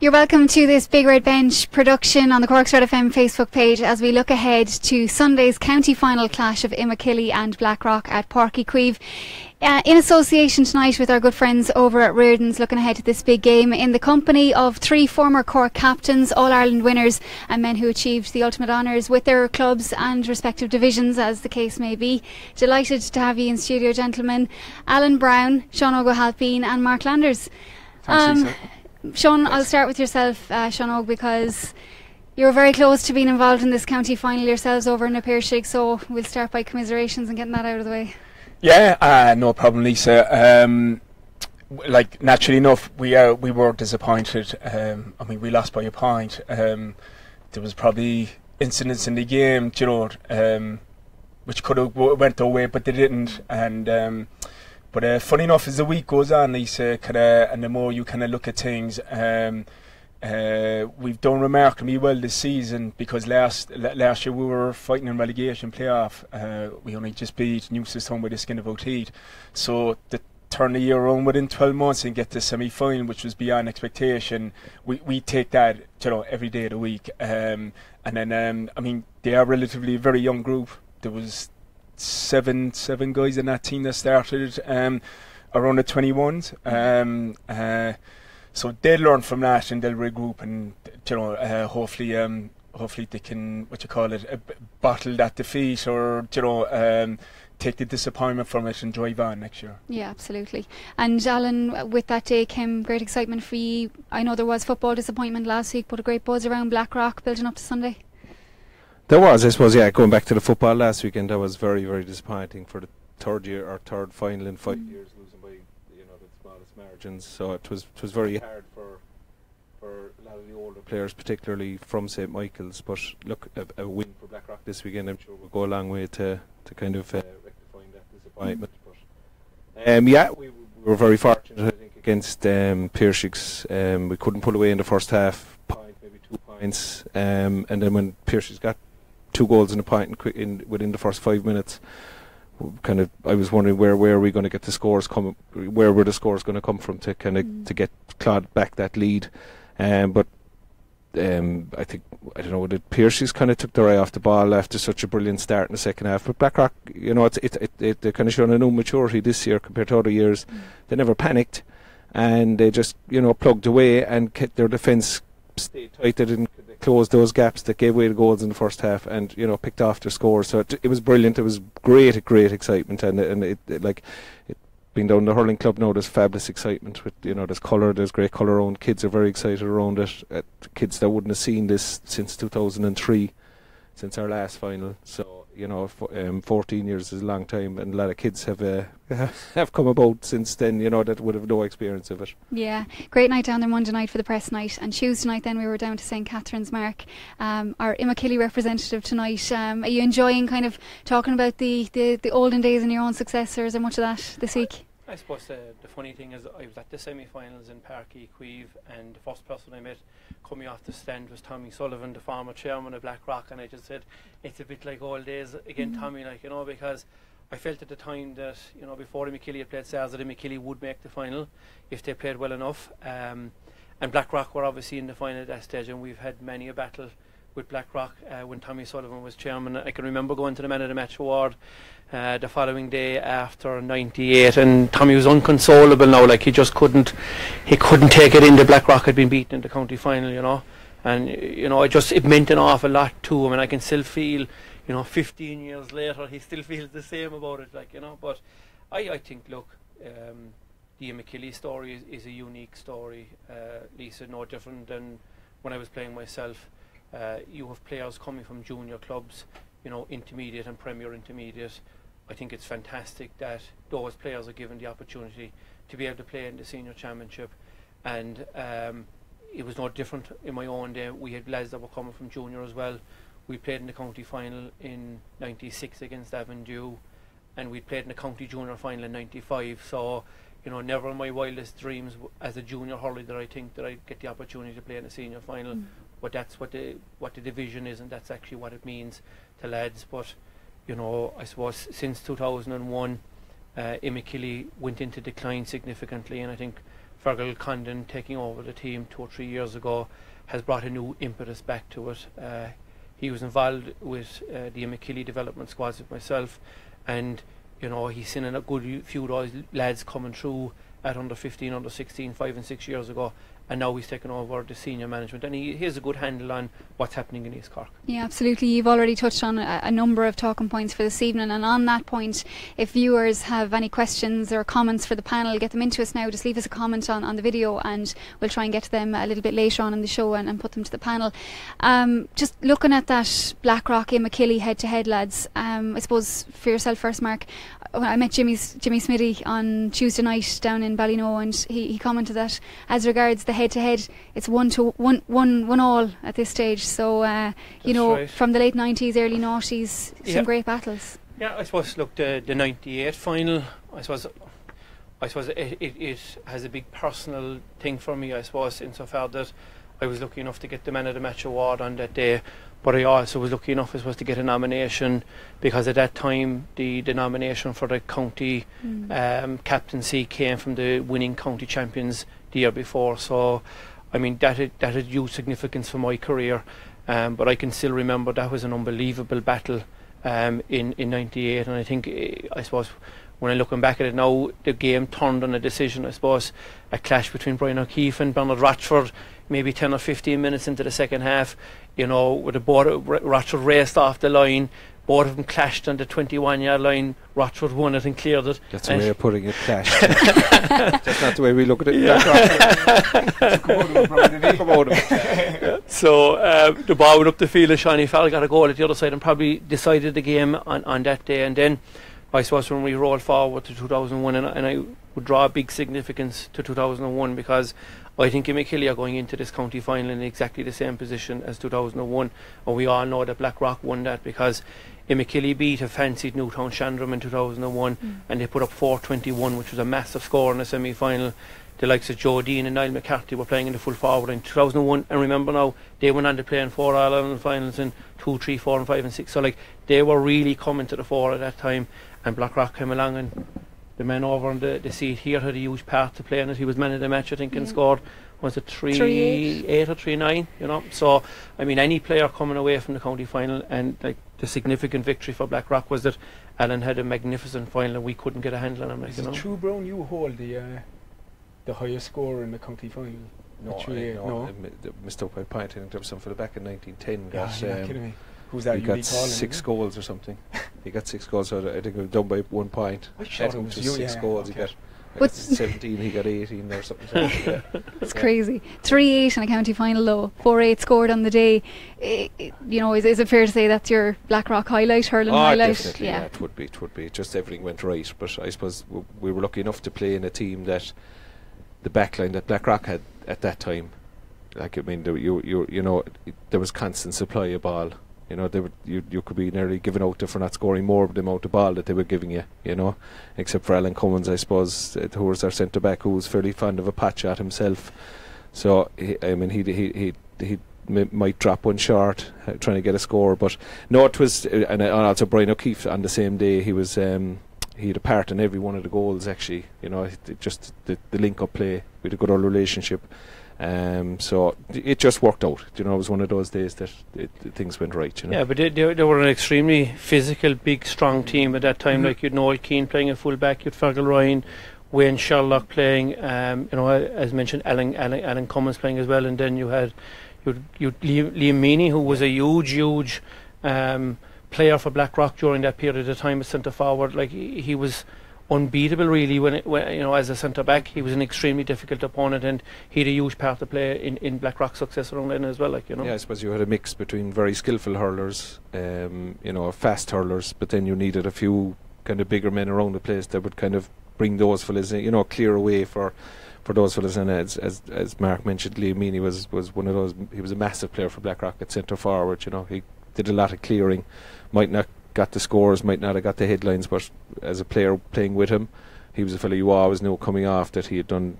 You're welcome to this Big Red Bench production on the Cork Red FM Facebook page as we look ahead to Sunday's county final clash of Imokilly and Blackrock at Páirc Uí Chaoimh. In association tonight with our good friends over at Reardens, looking ahead to this big game in the company of three former Cork captains, All-Ireland winners and men who achieved the ultimate honours with their clubs and respective divisions, as the case may be. Delighted to have you in studio, gentlemen. Alan Browne, Sean Óg O Hailpín and Mark Landers. Sean, I'll start with yourself, Sean Óg, because you're very close to being involved in this county final yourselves over in the Pairshig, so we'll start by commiserations and getting that out of the way. Yeah, no problem, Lisa. Like, naturally enough, we were disappointed. I mean, we lost by a point. There was probably incidents in the game, you know, which could have went their way, but they didn't. And but funny enough, as the week goes on, Lisa, and the more you kind of look at things, we've done remarkably well this season, because last year we were fighting in relegation playoff. We only just beat Newce's home with the skin of our teeth. So to turn the year around within 12 months and get to semi-final, which was beyond expectation, we take that, you know, every day of the week. And then I mean, they are a relatively very young group. There was seven guys in that team that started around the 21s. So they'll learn from that and they'll regroup, and you know, hopefully they can, bottle that defeat, or you know, take the disappointment from it and drive on next year. Yeah, absolutely. And Alan, with that day came great excitement for you. I know there was football disappointment last week, but a great buzz around Blackrock building up to Sunday. There was, I suppose, yeah. Going back to the football last weekend, that was very, very disappointing for the third final in 5 years, losing by, you know, the smallest margins. So it was very hard for a lot of the older players, particularly from St. Michael's. But look, a win for Blackrock this weekend, I'm sure, will go a long way to kind of rectifying that disappointment. But yeah, we were very fortunate, I think, against Pairshig's. We couldn't pull away in the first half, maybe 2 points, and then when Pairshig's got 2 goals and a point within the first 5 minutes, I was wondering where are we going to get the scores where were the scores going to come from to kind of to get clawed back that lead. But I think, I don't know, the Pairshig's kind of took their eye off the ball after such a brilliant start in the second half. But Blackrock, you know, they're kind of showing a new maturity this year compared to other years. They never panicked, and they just, you know, plugged away and kept their defence stayed tight. They didn't close those gaps that gave away the goals in the first half, and you know, picked off their scores. So it was brilliant. It was great excitement, and it being down the hurling club now, there's fabulous excitement with, you know, there's colour, there's great colour around. Kids are very excited around it. Kids that wouldn't have seen this since 2003, since our last final. So, you know, 14 years is a long time, and a lot of kids have come about since then, you know, that would have no experience of it. Yeah, great night down there Monday night for the press night, and Tuesday night then we were down to St. Catherine's, Mark. Our Imokilly representative tonight. Are you enjoying kind of talking about the olden days and your own successors, and much of that this week? I suppose the funny thing is, I was at the semi-finals in Páirc Uí Chaoimh, and the first person I met coming off the stand was Tommy Sullivan, the former chairman of Blackrock, and I just said, it's a bit like old days again, Tommy, like, you know, because I felt at the time that, you know, before Imokilly had played Stars, that Imokilly would make the final if they played well enough, and Blackrock were obviously in the final at that stage, and we've had many a battle with Blackrock when Tommy Sullivan was chairman. I can remember going to the Man of the Match award the following day after '98, and Tommy was inconsolable now, like he couldn't take it in that Blackrock had been beaten in the county final, you know. And you know, it meant an awful lot to him, and I can still feel, you know, 15 years later, he still feels the same about it, like, you know. But I think, look, the Imokilly story is a unique story, Lisa, no different than when I was playing myself. You have players coming from junior clubs, you know, intermediate and premier intermediate. I think it's fantastic that those players are given the opportunity to be able to play in the senior championship, and it was no different in my own day. We had lads that were coming from junior as well. We played in the county final in '96 against Avondhu, and we played in the county junior final in '95. So, you know, never in my wildest dreams as a junior hurler did I think that I'd get the opportunity to play in a senior final. But that's what the division is, and that's actually what it means to lads. But you know, I suppose since 2001, Imokilly went into decline significantly, and I think Fergal Condon taking over the team 2 or 3 years ago has brought a new impetus back to it. He was involved with the Imokilly development squads with myself, and you know, he's seen a good few of those lads coming through at under 15, under 16, 5 and 6 years ago, and now he's taken over the senior management, and he has a good handle on what's happening in East Cork. Yeah, absolutely. You've already touched on a number of talking points for this evening, and on that point, if viewers have any questions or comments for the panel, get them into us now. Just leave us a comment on the video and we'll try and get to them a little bit later on in the show and put them to the panel. Just looking at that Blackrock Imokilly head-to-head, lads, I suppose for yourself first, Mark, I met Jimmy Smitty on Tuesday night down in Ballyknoe, and he commented that as regards the head-to-head, it's 1-1 at this stage. So you know, right, from the late 90s, early 90s, some great battles. Yeah, I suppose. Look, the 98 final, I suppose it has a big personal thing for me. I suppose insofar that I was lucky enough to get the Man of the Match award on that day. But I also was lucky enough, I suppose, to get a nomination, because at that time the nomination for the county captaincy came from the winning county champions the year before. So, I mean, that had huge significance for my career. But I can still remember that was an unbelievable battle in 98, and I think, I suppose, when I'm looking back at it now, the game turned on a decision. I suppose a clash between Brian O'Keefe and Bernard Rochford, maybe 10 or 15 minutes into the second half, you know, with the board, Rochford raced off the line, both of them clashed on the 21-yard line. Rochford won it and cleared it. That's the way of putting it, clash. That's not the way we look at it. Yeah. So the ball went up the field, and Sean Fell got a goal at the other side and probably decided the game on that day. And then I suppose when we rolled forward to 2001, and I would draw a big significance to 2001, because I think Imokilly are going into this county final in exactly the same position as 2001, and we all know that Blackrock won that, because Imokilly beat a fancied Newtown Shandrum in 2001, and they put up 4-21, which was a massive score in the semi-final. The likes of Joe Dean and Niall McCarthy were playing in the full forward in 2001, and remember now, they went on to play in 4 All-Ireland finals in 2, 3, 4 and 5 and 6, so like, they were really coming to the fore at that time, and Blackrock came along, and the man over on the seat here had a huge part to play in it. He was man of the match, I think, and scored, was it 3-8 or 3-9, you know. So, I mean, any player coming away from the county final, and like, the significant victory for Blackrock was that Alan had a magnificent final and we couldn't get a handle on him. Like, is it true, Browne, you hold the highest score in the county final? No, I missed up by point. I think there was something for the back in 1910. You're kidding me. Who's that? He got 6 goals or something. He got 6 goals, so I think it was done by 1 point. I thought it was you, 6 goals. Okay. He got 17, he got 18 or something. It's crazy. 3-8 in a county final though, 4-8 scored on the day. You know, is it fair to say that's your Blackrock highlight, hurling highlight? Definitely, yeah, it would be. Just everything went right, but I suppose we were lucky enough to play in a team that the backline that Blackrock had at that time, like, I mean, you know, there was constant supply of ball. You know, you could be nearly giving out for not scoring more of the amount of ball that they were giving you, you know, except for Alan Cummins, I suppose, who was our centre back, who was fairly fond of a patch shot himself. So I mean, he might drop one short trying to get a score, but no, it was, and also Brian O'Keefe on the same day, he had a part in every one of the goals, actually. You know, just the link-up play. We had a good old relationship. So it just worked out. You know, it was one of those days that things went right. You know? Yeah, but they were an extremely physical, big, strong team at that time. Like, you'd Noel Keane playing at full back, you'd Fergal Ryan, Wayne Sherlock playing. You know, as mentioned, Alan Cummins playing as well, and then you had Liam Meany, who was a huge player for Blackrock during that period of time as centre forward. Like, he was unbeatable really when you know, as a centre back. He was an extremely difficult opponent, and he had a huge part to play in Blackrock's success around then as well, like, you know. Yeah, I suppose you had a mix between very skillful hurlers, you know, fast hurlers, but then you needed a few kind of bigger men around the place that would kind of bring those fellas, you know, clear away for those fellas. And as Mark mentioned, Liam Meany was one of those. He was a massive player for Blackrock at centre forward. You know, he did a lot of clearing. Might not got the scores, might not have got the headlines, but as a player playing with him, he was a fellow you always knew coming off that he had done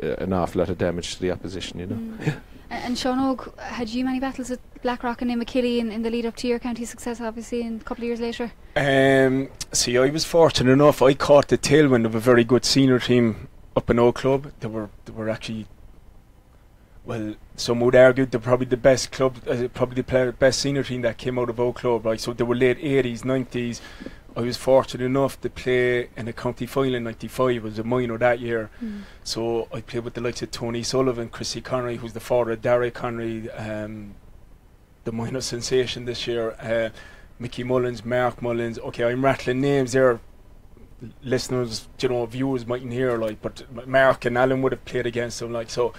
an awful lot of damage to the opposition, you know. And Sean Óg, had you many battles with Blackrock and Imokilly in the lead up to your county success, obviously, and a couple of years later? See, I was fortunate enough. I caught the tailwind of a very good senior team up in Old Club. They were actually, well, some would argue they're probably the best club, probably the best senior team that came out of Old Club, right? So they were late 80s, 90s. I was fortunate enough to play in a county final in '95. It was a minor that year. So I played with the likes of Tony Sullivan, Chrissy Connery, who's the father of Derry Connery, the minor sensation this year, Mickey Mullins, Mark Mullins. Okay, I'm rattling names there. Listeners, viewers mightn't hear, like, but Mark and Alan would have played against them, like, so.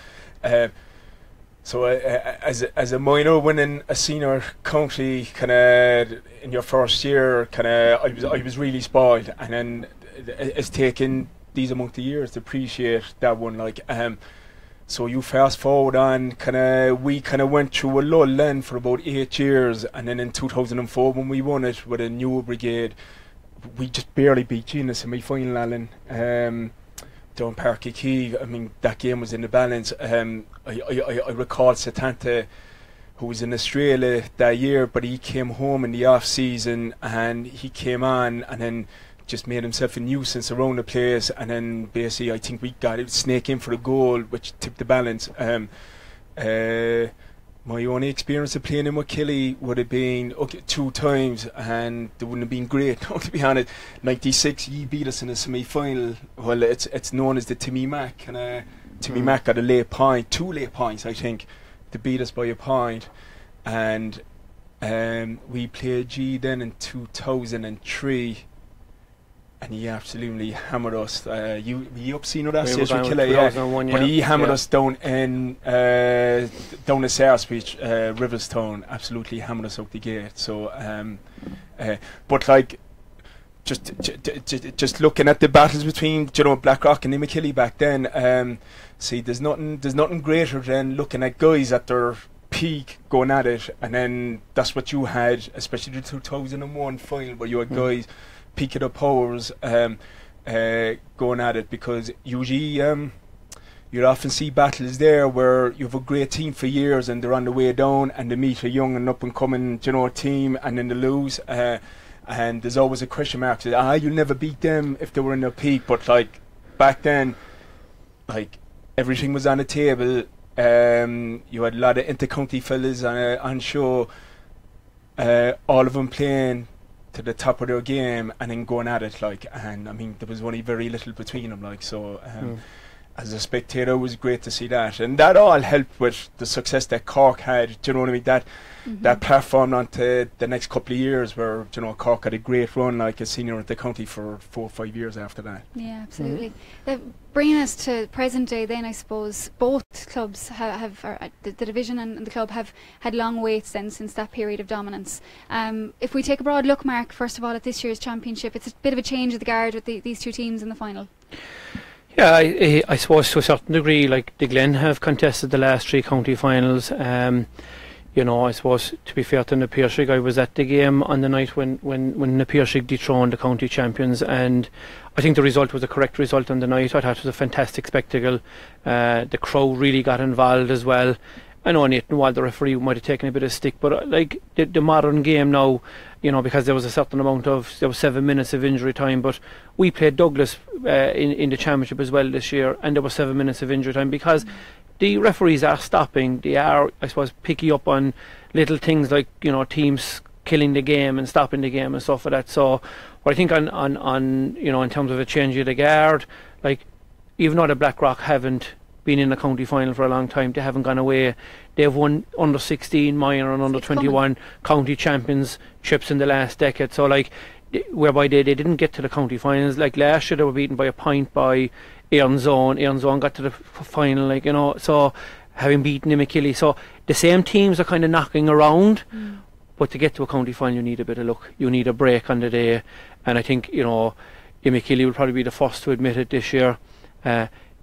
As a minor winning a senior county kind of in your first year, kind of I was really spoiled, and then it's taken these amount of years to appreciate that one, like. So you fast forward on, we went through a lull then for about 8 years, and then in 2004 when we won it with a new brigade, we just barely beat G in the semi-final, Alan. Down Parky Key, I mean, that game was in the balance. I recall Satanta, who was in Australia that year, but he came home in the off season and he came on and then just made himself a nuisance around the place, and then basically I think we got it snake in for a goal which tipped the balance. My only experience of playing in Imokilly would have been 2 times, and they wouldn't have been great, to be honest. '96, he beat us in a semi-final. Well, it's known as the Timmy Mac, and Timmy Mac got a late point, 2 late points, I think, to beat us by a point. And we played G then in 2003. And he absolutely hammered us. You up seen that stage with Killer, yeah. But he hammered us down in down the South Beach, Riverstone. Absolutely hammered us out the gate. So, but like, just looking at the battles between Blackrock and Imokilly back then. See, there's nothing greater than looking at guys at their peak going at it, and then that's what you had, especially the 2001 final, where you had guys peak of the powers going at it, because usually you'd often see battles there where you have a great team for years and they're on the way down and they meet a young and up and coming team and then they lose, and there's always a question mark, you'll never beat them if they were in their peak. But like back then, like, everything was on the table. You had a lot of inter-county fellas on show, all of them playing to the top of their game and then going at it, like, and I mean there was only very little between them, like, so as a spectator it was great to see that, and that all helped with the success that Cork had, do you know what I mean, that platform on to the next couple of years where, Cork had a great run like a senior at the county for 4 or 5 years after that. Yeah, absolutely. Bringing us to present day then, I suppose both clubs have the division and the club have had long waits then since that period of dominance. If we take a broad look, Mark, first of all at this year's championship, it's a bit of a change of the guard with these 2 teams in the final. Yeah, I suppose to a certain degree, like, the Glen have contested the last 3 county finals. I suppose, to be fair to the Piercig, I was at the game on the night when the Piercig dethroned the county champions, and I think the result was a correct result on the night. I thought it was a fantastic spectacle. The crowd really got involved as well. I know Nathan Wald, the referee, might have taken a bit of stick, but like the modern game now, because there was a certain amount of, there was 7 minutes of injury time, but we played Douglas in the championship as well this year, and there was 7 minutes of injury time because the referees are stopping. They are, I suppose, picky up on little things like, teams killing the game and stopping the game and stuff like that. So what I think on in terms of a change of the guard, like, even though the Blackrock haven't been in the county final for a long time, they haven't gone away. They've won under 16 minor and under 21 county championships in the last decade. So like, whereby they didn't get to the county finals. Like last year they were beaten by a point by Reardens Bar. Reardens Bar got to the final, like, so having beaten Imokilly. So the same teams are kind of knocking around, but to get to a county final you need a bit of luck. You need a break on the day, and I think Imokilly will probably be the first to admit it this year.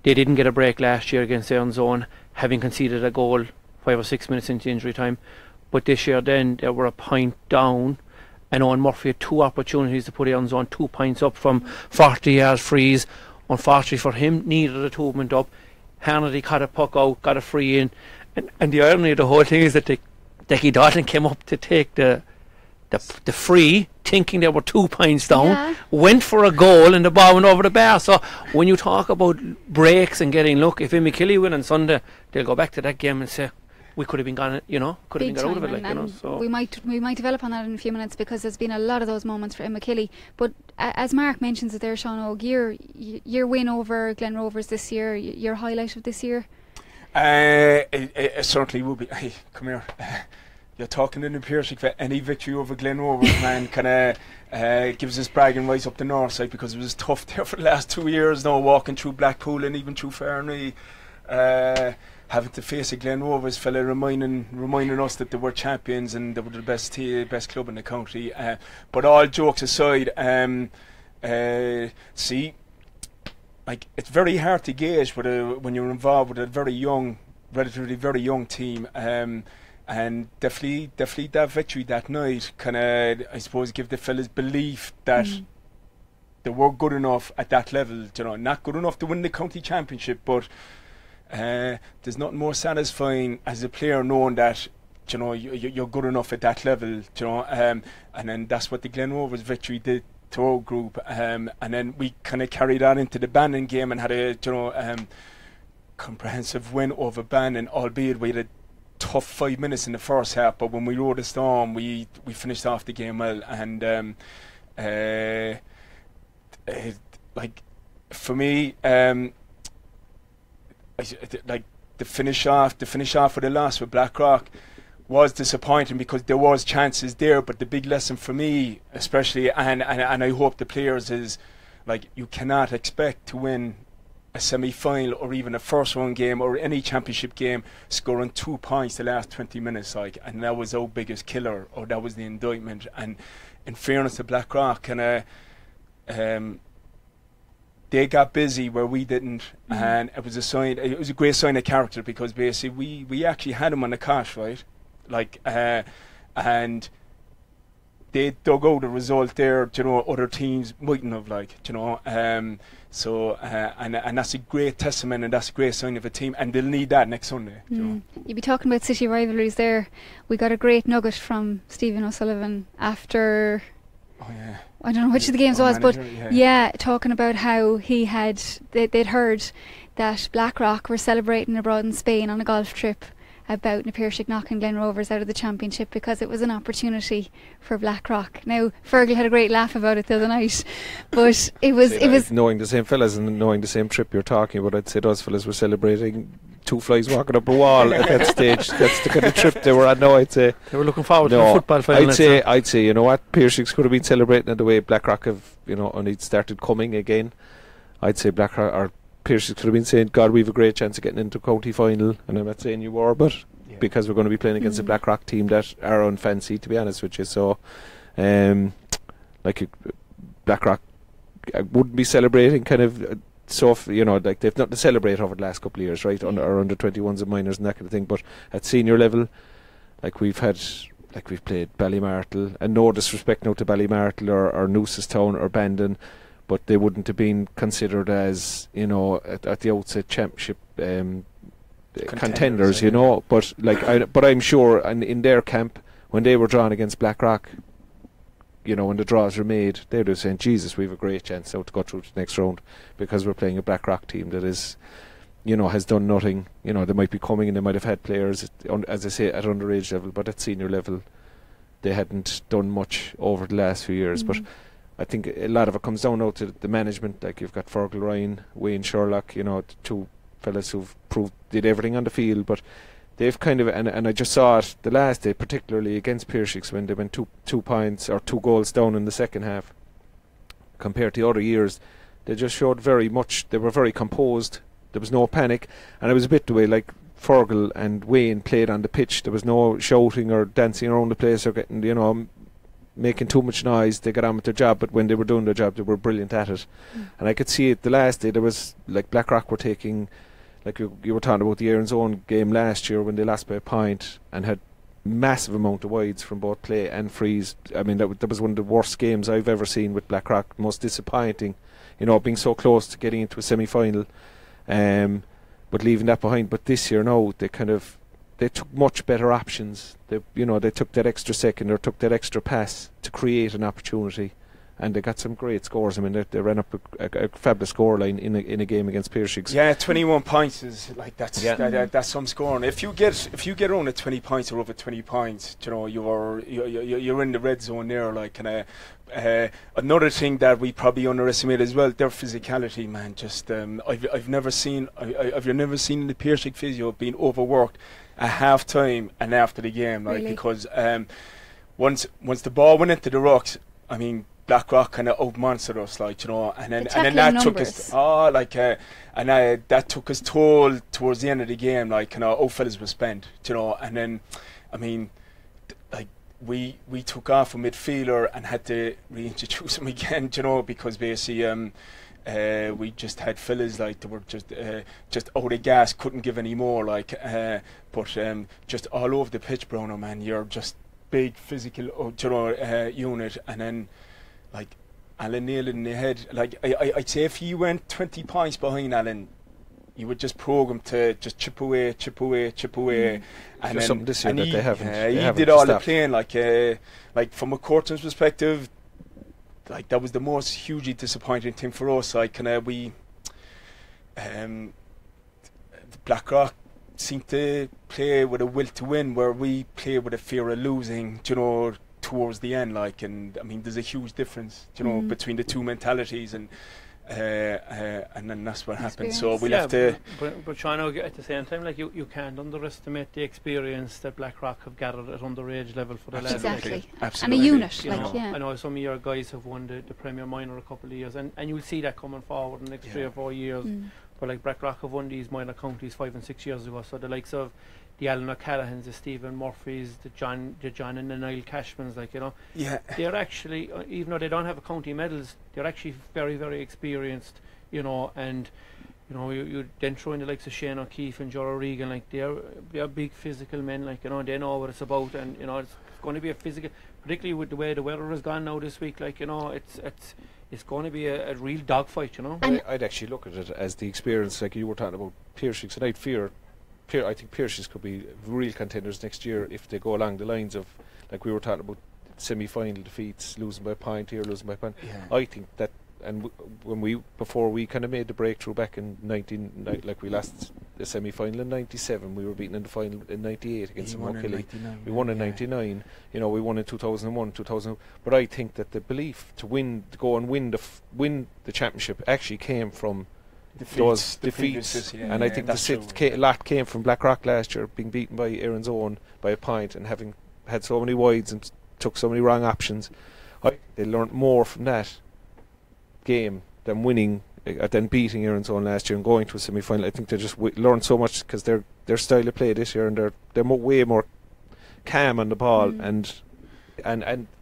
They didn't get a break last year against Reardens Bar, having conceded a goal 5 or 6 minutes into injury time. But this year then they were a point down, and Owen Murphy had 2 opportunities to put Reardens Bar 2 points up from 40 yards frees. Unfortunately for him, needed a 2 went up. Hannity caught a puck out, got a free in, and the irony of the whole thing is that Decky Dalton came up to take the the free, thinking they were 2 points down, Yeah. went for a goal and the ball went over the bar. So when you talk about breaks and getting luck, if Imokilly win on Sunday, they'll go back to that game and say, we could have been gone, could have been Big got out of it, time, and So we might develop on that in a few minutes, because there's been a lot of those moments for Imokilly. But as Mark mentions it there, Sean Óg, your win over Glen Rovers this year, your highlight of this year. It certainly will be. Hey, come here. You're talking in the Piercing for any victory over Glen Rovers, man, kind of gives us bragging rights up the north side, because it was tough there for the last 2 years now, walking through Blackpool and even through Fairney, having to face a Glen Rovers fella reminding us that they were champions and they were the best club in the county. But all jokes aside, see, like, it's very hard to gauge when you're involved with a relatively very young team. And definitely that victory that night kind of, I suppose, give the fellas belief that they were good enough at that level. Not good enough to win the county championship, but there's nothing more satisfying as a player knowing that you're good enough at that level. And then that's what the Glen Rovers victory did to our group. And then we kind of carried that into the Bannon game and had a comprehensive win over Bannon, albeit we had a tough 5 minutes in the first half, but when we rode the storm, we finished off the game well. And like, for me, like the finish off with the loss with Blackrock was disappointing, because there was chances there. But the big lesson for me, especially, and I hope the players, is like, you cannot expect to win a semi-final or even a first round game or any championship game scoring 2 points the last 20 minutes, like, and that was our biggest killer, or that was the indictment. And in fairness to Blackrock, they got busy where we didn't, and it was a great sign of character, because basically we actually had them on the cash, right, like, and they dug out a result there, other teams mightn't have, like, so and that's a great testament, and that's a great sign of a team, and they'll need that next Sunday. You'd be talking about city rivalries there. We got a great nugget from Stephen O'Sullivan after, I don't know which of the games was, but talking about how they'd heard that Blackrock were celebrating abroad in Spain on a golf trip about na Piersig knocking Glen Rovers out of the championship, because it was an opportunity for Blackrock. Now, Fergal had a great laugh about it the other night, but it was knowing the same fellas and knowing the same trip you're talking about. I'd say those fellas were celebrating two flies walking up a wall at that stage. That's the kind of trip they were on. No, I'd say they were looking forward to the football final. I'd say, you know what, Piersigs could have been celebrating the way Blackrock have, only started coming again. I'd say Blackrock or Piersigs could have been saying, God, we've a great chance of getting into county final, and I'm not saying you were, but because we're going to be playing against a Blackrock team that are unfancy, to be honest with you. So Blackrock wouldn't be celebrating kind of like they've nothing to celebrate over the last couple of years, right? Under 21s and minors and that kind of thing. But at senior level, we've played Ballymartle, and no disrespect now to Ballymartle or Newcestown or Bandon, but they wouldn't have been considered as, at the outset championship contenders, but I'm sure, and in their camp, when they were drawn against Blackrock, when the draws were made, they were saying, Jesus, we have a great chance now to go through to the next round, because we're playing a Blackrock team that is, has done nothing. They might be coming and they might have had players, as I say, at underage level, but at senior level they hadn't done much over the last few years. But I think a lot of it comes down now to the management. Like, you've got Fergal Ryan, Wayne Sherlock, the two fellas who've did everything on the field, but they've kind of, and I just saw it the last day, particularly against Piersigs, when they went 2 points or 2 goals down in the second half. Compared to other years, they just showed very much, they were very composed, there was no panic, and it was a bit the way like Fergal and Wayne played on the pitch. There was no shouting or dancing around the place or getting, making too much noise. They got on with their job, but when they were doing their job, they were brilliant at it. And I could see it the last day. There was, like, Blackrock were taking, like you were talking about the Aaron's Own game last year when they lost by a point and had massive amount of wides from both play and frees. I mean, that was one of the worst games I've ever seen with Blackrock. Most disappointing, being so close to getting into a semi-final, but leaving that behind. But this year now, they kind of, they took much better options. They took that extra second or took that extra pass to create an opportunity, and they got some great scores. I mean, they ran up a fabulous scoreline in a game against Pearshig. Yeah, 21 points is like that's some scoring. If you get on at 20 points or over 20 points, you're in the red zone there. Like, and another thing that we probably underestimate as well, their physicality, man. Just I've never seen the Pearshig physio being overworked at half time and after the game, like, really? Because once the ball went into the rocks, I mean, Blackrock kind of outmonstered us, like, and then that numbers. took us, that took us toll towards the end of the game, like, all fellas were spent, and then, I mean, like, we took off a midfielder and had to reintroduce him again, because basically we just had fellas like they were just out of gas, couldn't give any more, like, but just all over the pitch, Browne, man, you're just big physical, unit, and then, like, Alan nailed it in the head. Like, I'd say if you went 20 points behind Alan, you would just program to just chip away, and then something this year that they haven't. He did all the playing. Like from a Corton's perspective, like, that was the most hugely disappointing thing for us. Like, Blackrock seemed to play with a will to win, where we play with a fear of losing, towards the end, like, and I mean, there's a huge difference, between the two mentalities, and then that's what happened. So we'll have to. But Sean Óg, at the same time, like, you can't underestimate the experience that Blackrock have gathered at underage level for the lads. Exactly. Absolutely. And a unit, I know some of your guys have won the Premier Minor a couple of years, and you'll see that coming forward in the next 3 or 4 years. But like, Blackrock have won these minor counties 5 and 6 years ago, so the likes of the Alan O'Callaghan's, the Stephen Murphys, the John and the Niall Cashmans, like, they're actually, even though they don't have county medals, they're actually very, very experienced, and you then throw in the likes of Shane O'Keefe and Joe Regan, like, they're big physical men, like, they know what it's about, and it's going to be a physical, particularly with the way the weather has gone now this week, like, it's going to be a real dogfight, I'd actually look at it as the experience, like you were talking about Pearshig, and I think Pearshig could be real contenders next year if they go along the lines of, like we were talking about, semi-final defeats, losing by a point here, losing by a point. Yeah. I think that, and before we kind of made the breakthrough back in like we lost the semi-final in 97, we were beaten in the final in 98 against Imokilly. We won in 99. We won in 2001, 2000. But I think that the belief to go and win the championship actually came from those defeats, and I think the lot came from Blackrock last year, being beaten by Erin's Own by a point, and having had so many wides and took so many wrong options. They learned more from that game than beating Erin's Own last year and going to a semi-final. I think they just learned so much, because their style of play this year, and they're way more calm on the ball, and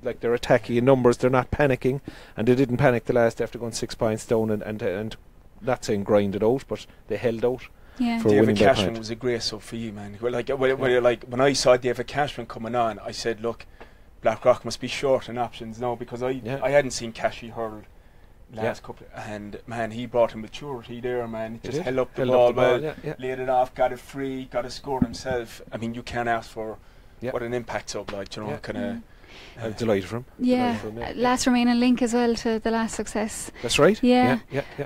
like, they're attacking in numbers. They're not panicking, and they didn't panic the last after going 6 points down, and not saying grind it out, but they held out. Yeah. For David Cashman was a great sub for you, man. When I saw David Cashman coming on, I said, look, Blackrock must be short in options now, because I hadn't seen Cashy hurl last couple, and man, he brought a maturity there, man. He just held up the ball well, laid it off, got it free, got a score himself. I mean, you can't ask for what an impact of, like, kind of. I'm delighted for him. Yeah, last remaining link as well to the last success. That's right. Yeah.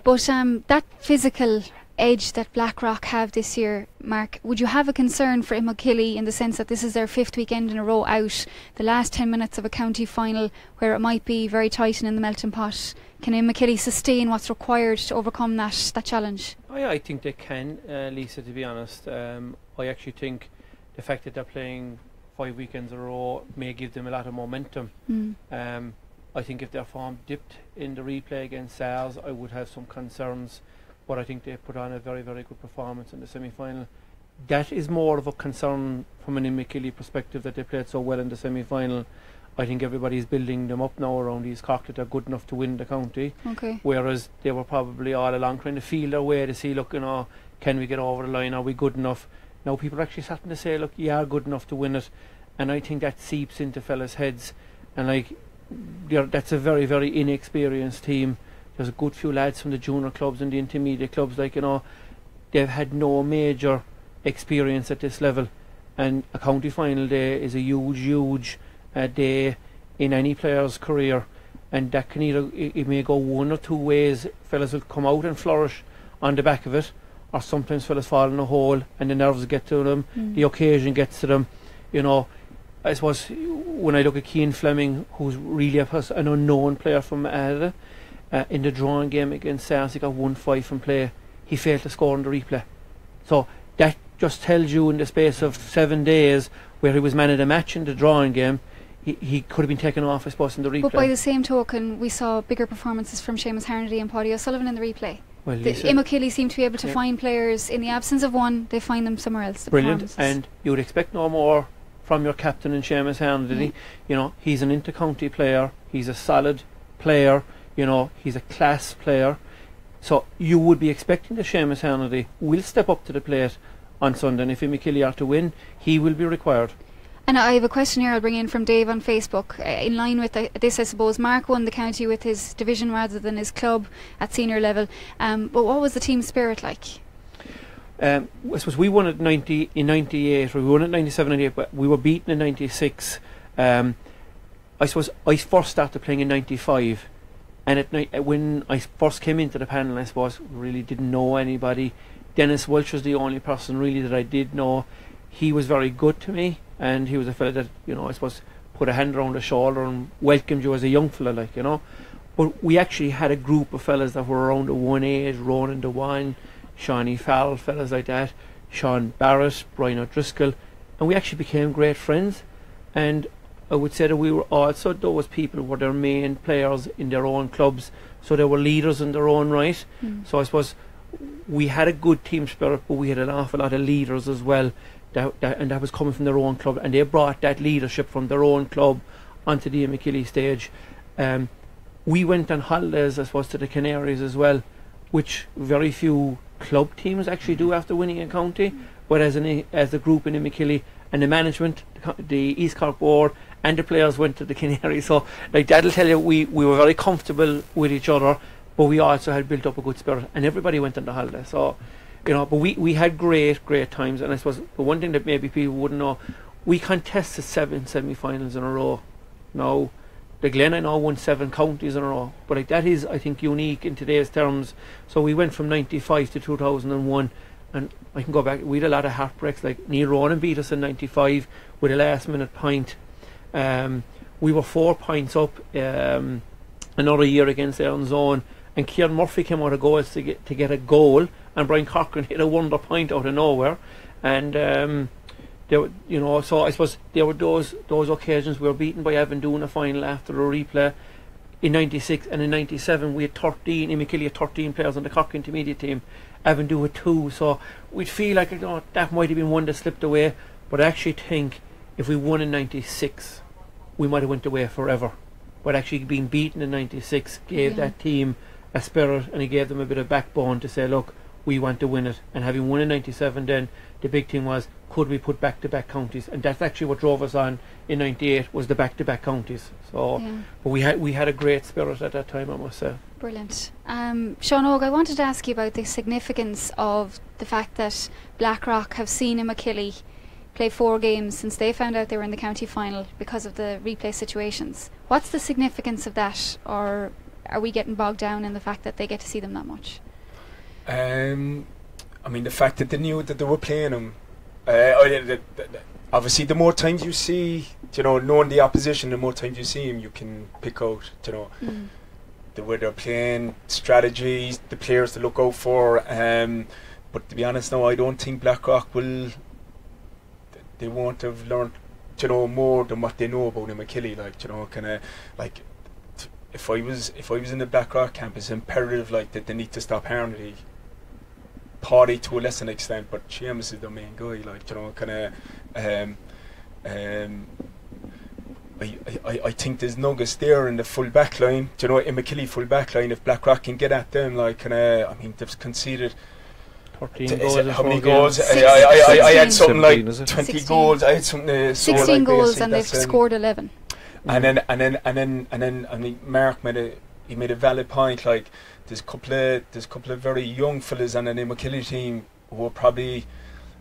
But that physical edge that Blackrock have this year, Mark, would you have a concern for Imokilly, in the sense that this is their 5th weekend in a row out, the last 10 minutes of a county final where it might be very tight and in the melting pot? Can Imokilly sustain what's required to overcome that challenge? I think they can, Lisa, to be honest. I actually think the fact that they're playing 5 weekends in a row may give them a lot of momentum. I think if their form dipped in the replay against SARS, I would have some concerns, but I think they put on a very, very good performance in the semi-final. That is more of a concern from an Imokilly perspective, that they played so well in the semi-final. I think everybody's building them up now around these Cork that are good enough to win the county, whereas they were probably all along trying to feel their way to see, look, can we get over the line, are we good enough? Now people are actually starting to say, look, you are good enough to win it, and I think that seeps into fellas' heads, and like, that's a very, very inexperienced team. There's a good few lads from the junior clubs and the intermediate clubs, like, they've had no major experience at this level, and a county final day is a huge day in any player's career, and that can either, it may go one or two ways. Fellas will come out and flourish on the back of it, or sometimes fellas fall in a hole and the nerves get to them, the occasion gets to them. You know, I suppose when I look at Cian Fleming, who's really an unknown player from Ada, in the drawing game against Sars, he got 1-5 from play. He failed to score in the replay. So that just tells you in the space of 7 days where he was man of the match in the drawing game, he could have been taken off, I suppose, in the replay. But by the same token, we saw bigger performances from Seamus Harnedy and Paddy O'Sullivan in the replay. Well, Imokilly seemed to be able to find players in the absence of one, they find them somewhere else. Brilliant, and you would expect no more from your captain in Seamus Harnedy. You know, he's an inter-county player, he's a solid player, you know, he's a class player. So you would be expecting that Seamus Harnedy will step up to the plate on Sunday, and if Imokilly are to win, he will be required. And I have a question here I'll bring in from Dave on Facebook. In line with this, I suppose, Mark won the county with his division rather than his club at senior level. But what was the team spirit like? I suppose we won in 98, we won at 97, 98, but we were beaten in 96. I suppose I first started playing in 95, and when I first came into the panel, I suppose, really didn't know anybody. Dennis Welch was the only person really that I did know. He was very good to me, and he was a fella that, you know, I suppose put a hand around the shoulder and welcomed you as a young fella, like, you know. But we actually had a group of fellas that were around the one age, Ronan DeWine, Shawnee Farrell, fellas like that, Sean Barrett, Brian O'Driscoll, and we actually became great friends. And I would say that we were also, those people were their main players in their own clubs, so they were leaders in their own right. So I suppose we had a good team spirit, but we had an awful lot of leaders as well, and that was coming from their own club, and they brought that leadership from their own club onto the Imokilly stage. We went on holidays, I suppose, to the Canaries as well, which very few club teams actually do after winning a county, but as a group in Imokilly, and the management, the East Cork board and the players went to the Canaries. So like, that'll tell you we were very comfortable with each other, but we also had built up a good spirit, and everybody went on the holiday. So, you know, but we had great times. And I suppose the one thing that maybe people wouldn't know, we contested 7 semi-finals in a row. Now, the Glen, I know, won 7 counties in a row, but like, that is, I think, unique in today's terms. So we went from 95 to 2001, and I can go back, we had a lot of heartbreaks. Like, Neil Ronan beat us in 95 with a last minute point. We were 4 points up another year against Erin's Own, and Kieran Murphy came out of goals to get a goal, and Brian Cochran hit a wonder point out of nowhere. And there, you know, so I suppose there were those occasions. We were beaten by Avondune a final after a replay in 96, and in 97 we had 13, Imokilly had 13 players on the Cork intermediate team, Avondune had 2, so we'd feel like, you know, that might have been one that slipped away. But I actually think if we won in 96, we might have went away forever. But actually being beaten in 96 gave that team a spirit, and it gave them a bit of backbone to say, look, we want to win it. And having won in 97, then the big thing was, could we put back-to-back counties? And that's actually what drove us on in 98, was the back-to-back counties. So, but we had a great spirit at that time, I must say. Brilliant. Sean Óg, I wanted to ask you about the significance of the fact that Blackrock have seen Imokilly play 4 games since they found out they were in the county final because of the replay situations. What's the significance of that, or are we getting bogged down in the fact that they get to see them that much? I mean, the fact that they knew that they were playing them. Obviously, the more times you see, you know, knowing the opposition, the more times you see him, you can pick out, you know, the way they're playing, strategies, the players to look out for. But to be honest, no, I don't think Blackrock will. They won't have learned, you know, more than what they know about Imokilly. Like, you know, kind of like, if I was in the Blackrock camp, it's imperative like that they need to stop Harnedy. Party to a lesser extent, but Seamus is the main guy. Like, you know, kind of. I think there's nuggets there in the full back line. You know, Imokilly full back line. If Blackrock can get at them, like, kind of. I mean, they've conceded 13 goals. How many goals? I had something like 20 16. goals. I had something. 16 goals, and they've scored 11. And then I mean, Mark made a valid point. Like, there's a couple of very young fellas on an Imokilly team who are probably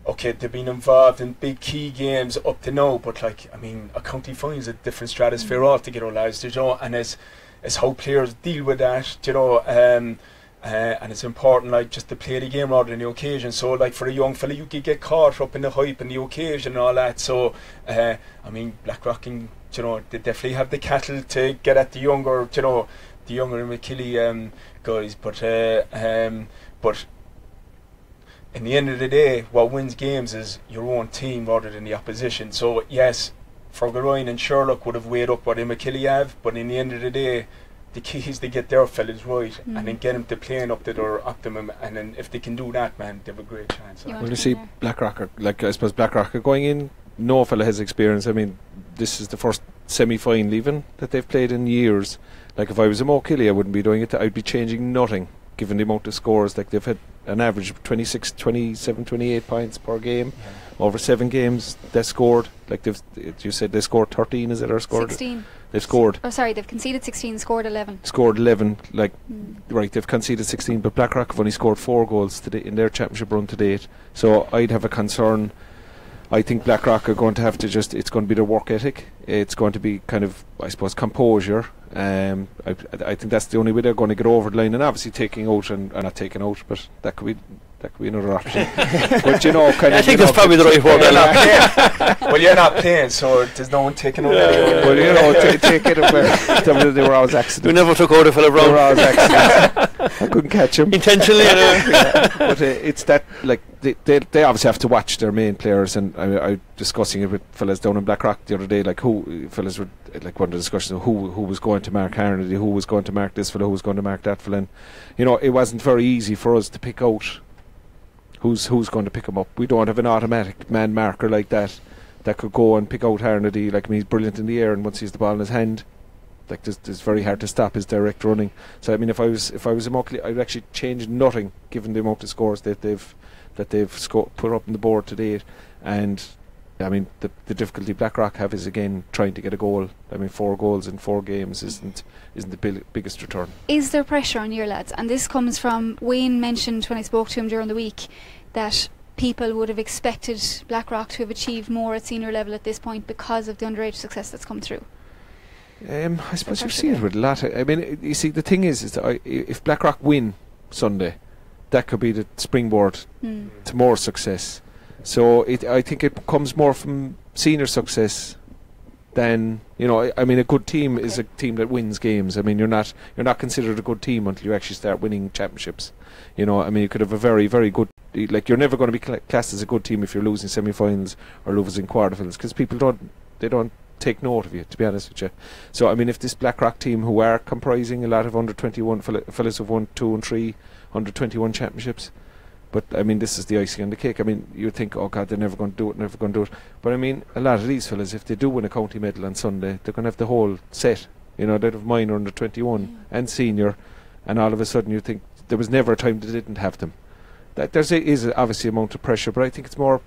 okay, they've been involved in big key games up to now, but like, I mean, a county final is a different stratosphere altogether, lads, you know, and it's how players deal with that, you know, and it's important, like, just to play the game rather than the occasion. So, like, for a young fella, you could get caught up in the hype and the occasion and all that. So, I mean, Blackrock, you know, they definitely have the cattle to get at the younger, you know, the younger Imokilly guys, but in the end of the day, what wins games is your own team rather than the opposition. So yes, Fergal and Sherlock would have weighed up what Imokilly have, but in the end of the day, the key is to get their fellas right and then get them to playing up to their optimum, and then if they can do that, man, they have a great chance. Well, you see, Blackrock I suppose Blackrock are going in, no fella has experience. I mean, this is the first semi-final even that they've played in years. Like, if I was Imokilly, I wouldn't be doing it. I'd be changing nothing, given the amount of scores. Like, they've had an average of 26, 27, 28 points per game. Over 7 games they scored. Like, you said they scored 13, is it, or scored 16? They've scored. Oh, sorry, they've conceded 16, scored 11. Scored 11, like, right, they've conceded 16, but Blackrock have only scored 4 goals today in their championship run to date. So I'd have a concern. I think Blackrock are going to have to it's going to be their work ethic. It's going to be kind of, I suppose, composure. I think that's the only way they're going to get over the line, and obviously taking out and not taking out, but that could be another option. But you know, kind I of, think that's probably the right word. Well, you're not playing, so there's no one taking over. Well, you know, take it away. They were always accidents. We never took over for Browne. They were always accidents. I couldn't catch him intentionally. But it's that, like, they obviously have to watch their main players, and I was discussing it with fellas down in Blackrock the other day. Like, who fellas were, like, one of the discussions of who was going to mark Harnedy, who was going to mark this fella, who was going to mark that fella. And, you know, it wasn't very easy for us to pick out who's going to pick him up. We don't have an automatic man marker like that could go and pick out Harnedy. Like, I mean, he's brilliant in the air, and once he has the ball in his hand, like, it's very hard to stop his direct running. So I mean, if I was Imokilly, I'd actually change nothing given the amount of scores that they've put up on the board today. And I mean, the difficulty Blackrock have is, again, trying to get a goal. I mean, 4 goals in 4 games isn't the biggest return. Is there pressure on your lads? And this comes from, Wayne mentioned when I spoke to him during the week that people would have expected Blackrock to have achieved more at senior level at this point because of the underage success that's come through. I suppose you've seen it with a lot. I mean, you see, the thing is that if Blackrock win Sunday, that could be the springboard to more success. So I think it comes more from senior success than, you know, I mean, a good team is a team that wins games. I mean, you're not considered a good team until you actually start winning championships. You know, I mean, you could have a very, very good, like, you're never going to be classed as a good team if you're losing semi-finals or losing quarterfinals, because people don't take note of you, to be honest with you. So I mean, if this Blackrock team, who are comprising a lot of under 21 fellas who've won 2 and 3 under 21 championships, but I mean, this is the icing on the cake. I mean, you think, oh God, they're never going to do it. But I mean, a lot of these fellas, if they do win a county medal on Sunday, they're going to have the whole set. You know, they'd have minor, under 21 and senior, and all of a sudden you think there was never a time they didn't have them. That is obviously an amount of pressure, but I think it's more.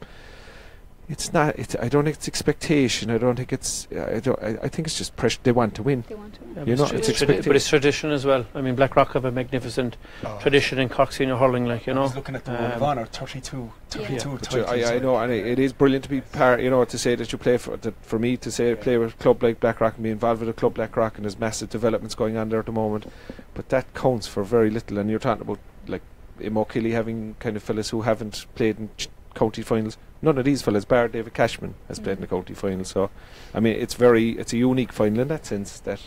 It's not. I don't think it's expectation. I don't think it's. I think it's just pressure. They want to win. Yeah, you know, it's expectation. But it's tradition as well. I mean, Blackrock have a magnificent tradition in Cork senior hurling. Like, you know, I was looking at the Roll of Honour, 32 titles. I know, and it is brilliant to be you know, to say that you play for me to say play with a club like Blackrock and be involved with a club like Blackrock, and there's massive developments going on there at the moment. But that counts for very little. And you're talking about, like, Imokilly having kind of fellas who haven't played in county finals. None of these fellas, bar David Cashman, has played in the county final. So I mean, it's a unique final in that sense, that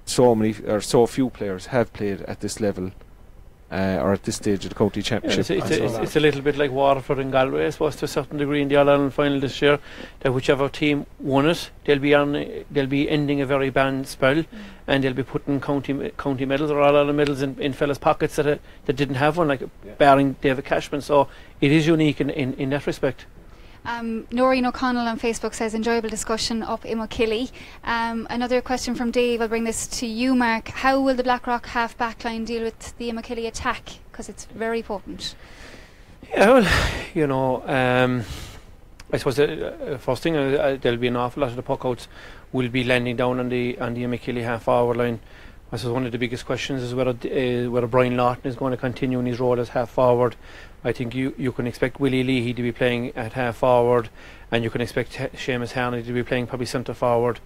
so few players have played at this level or at this stage of the county championship. It's a little bit like Waterford and Galway, I suppose, to a certain degree, in the All-Ireland final this year, that whichever team won it, they'll be ending a very banned spell, and they'll be putting county medals or All-Ireland medals in fellas' pockets that didn't have one, like barring David Cashman. So it is unique in that respect. Noreen O'Connell on Facebook says, enjoyable discussion up Imokilly. Another question from Dave, I'll bring this to you, Mark. How will the Blackrock half backline deal with the Imokilly attack? Because it's very potent. Yeah, well, you know, I suppose the first thing, there'll be an awful lot of the puck outs will be landing down on the Imokilly half forward line. I suppose one of the biggest questions is whether Brian Lawton is going to continue in his role as half forward. I think you can expect Willie Leahy to be playing at half forward, and you can expect Seamus Harney to be playing probably centre forward.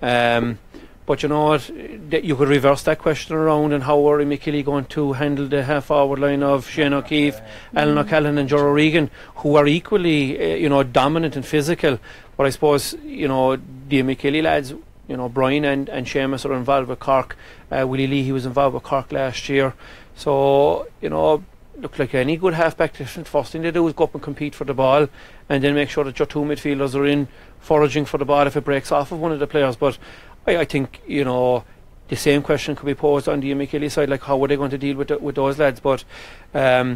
But you know what, you could reverse that question around, and how are Imokilly going to handle the half forward line of Shane O'Keefe, Alan O'Callaghan and Joe Regan, who are equally dominant and physical. But I suppose the Imokilly lads, Brian and Seamus are involved with Cork. Willie Leahy was involved with Cork last year. So look, like any good halfback, the first thing they do is go up and compete for the ball, and then make sure that your two midfielders are in foraging for the ball if it breaks off of one of the players. But I think the same question could be posed on the Imokilly side, like how are they going to deal with those lads? But those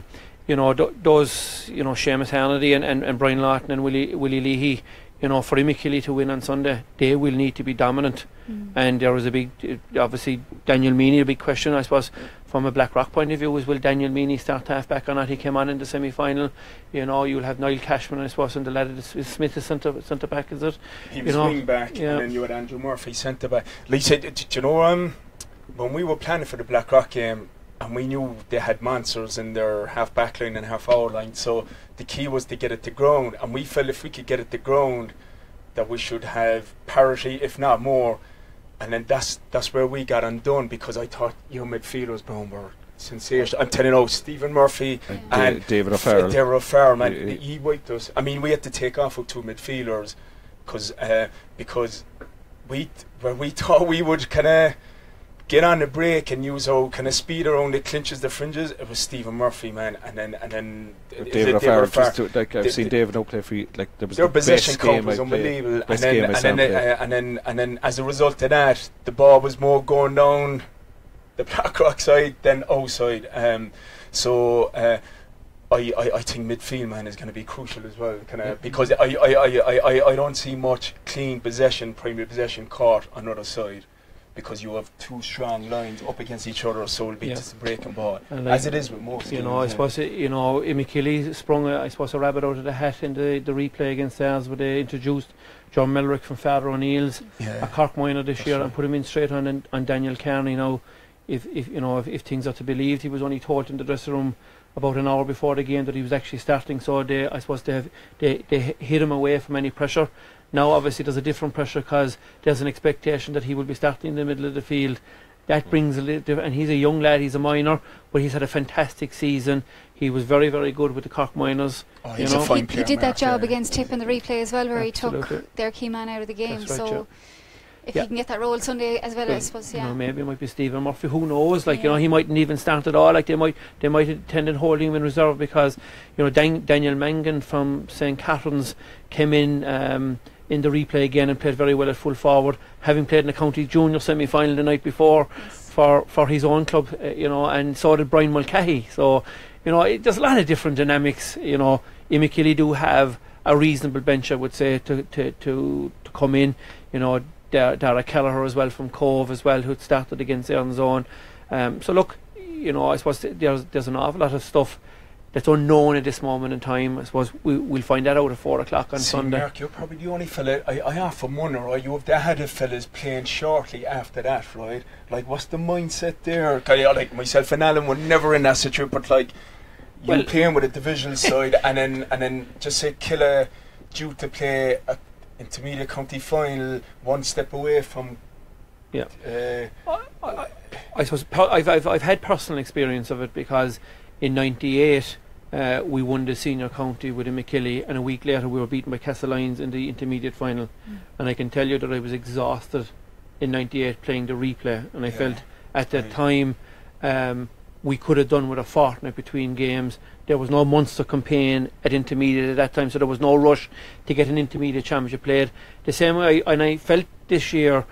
Seamus Hannity and Brian Lawton and Willie Leahy, for Imokilly to win on Sunday, they will need to be dominant. And there was a big, obviously Daniel Meany, a big question, I suppose, from a Blackrock point of view, is will Daniel Meany start half back or not? He came on in the semi-final. You'll have Niall Cashman, I suppose, and the lad is Smith is centre back, is it? He was wing back, and then you had Andrew Murphy centre back. Like I said, when we were planning for the Blackrock game, and we knew they had monsters in their half back line and half forward line, so the key was to get it to ground, and we felt if we could get it to ground that we should have parity, if not more. And then that's where we got undone, because I thought midfielders, Browne, were sensational. I'm telling you, Stephen Murphy and David O'Farrell, man, he wiped us. I mean, we had to take off with two midfielders because we thought we would kind of get on the break and use our kind of speed around the clinches, the fringes. It was Stephen Murphy, man, and then David O'Farrell. I've seen David play for like there was their possession count was unbelievable, and then as a result of that, the ball was more going down the Blackrock side than outside. So I think midfield, man, is going to be crucial as well, because I don't see much clean possession, primary possession caught on the other side, because you have two strong lines up against each other, so it'll be just a breaking ball, as it is with most games. I suppose Imokilly sprung a rabbit out of the hat in the replay against ours, where they introduced John Melrick from Father O'Neill's, a Cork minor this year, and put him in straight on Daniel Carney. Now, if things are to be believed, he was only told in the dressing room about an hour before the game that he was actually starting, so they hid him away from any pressure. Now obviously there's a different pressure, because there's an expectation that he will be starting in the middle of the field. That brings a little different, and he's a young lad, he's a minor, but he's had a fantastic season. He was very, very good with the Cork minors. He's a fine player, he did that job against Tip in the replay as well, where Absolutely. he took their key man out of the game. That's right, so if he can get that role Sunday as well, I suppose, maybe it might be Stephen Murphy, who knows, he mightn't even start at all, they might intend on holding him in reserve, because Daniel Mangan from St. Catherine's came in the replay again and played very well at full forward, having played in the county junior semi-final the night before for his own club, and so did Brian Mulcahy. So there's a lot of different dynamics. Imokilly do have a reasonable bench, I would say, to come in. Dara Kelleher as well from Cove as well, who started against Erin's Own. So look, I suppose there's an awful lot of stuff that's unknown at this moment in time. I suppose we'll find that out at 4 o'clock on Sunday. Mark, you're probably the only fella I often wonder, right? You have the other fellas playing shortly after that, right? Like, what's the mindset there? Like myself and Alan were never in that situation, but you're playing with a divisional side, and then just say Killa due to play a intermediate county final, one step away from. I suppose I've had personal experience of it, because in '98 we won the senior county with Imokilly, and a week later we were beaten by Castlelyons in the intermediate final. And I can tell you that I was exhausted in '98 playing the replay, and I felt at that time we could have done with a fortnight between games. There was no Munster campaign at intermediate at that time, so there was no rush to get an intermediate championship played. The same way, and I felt this year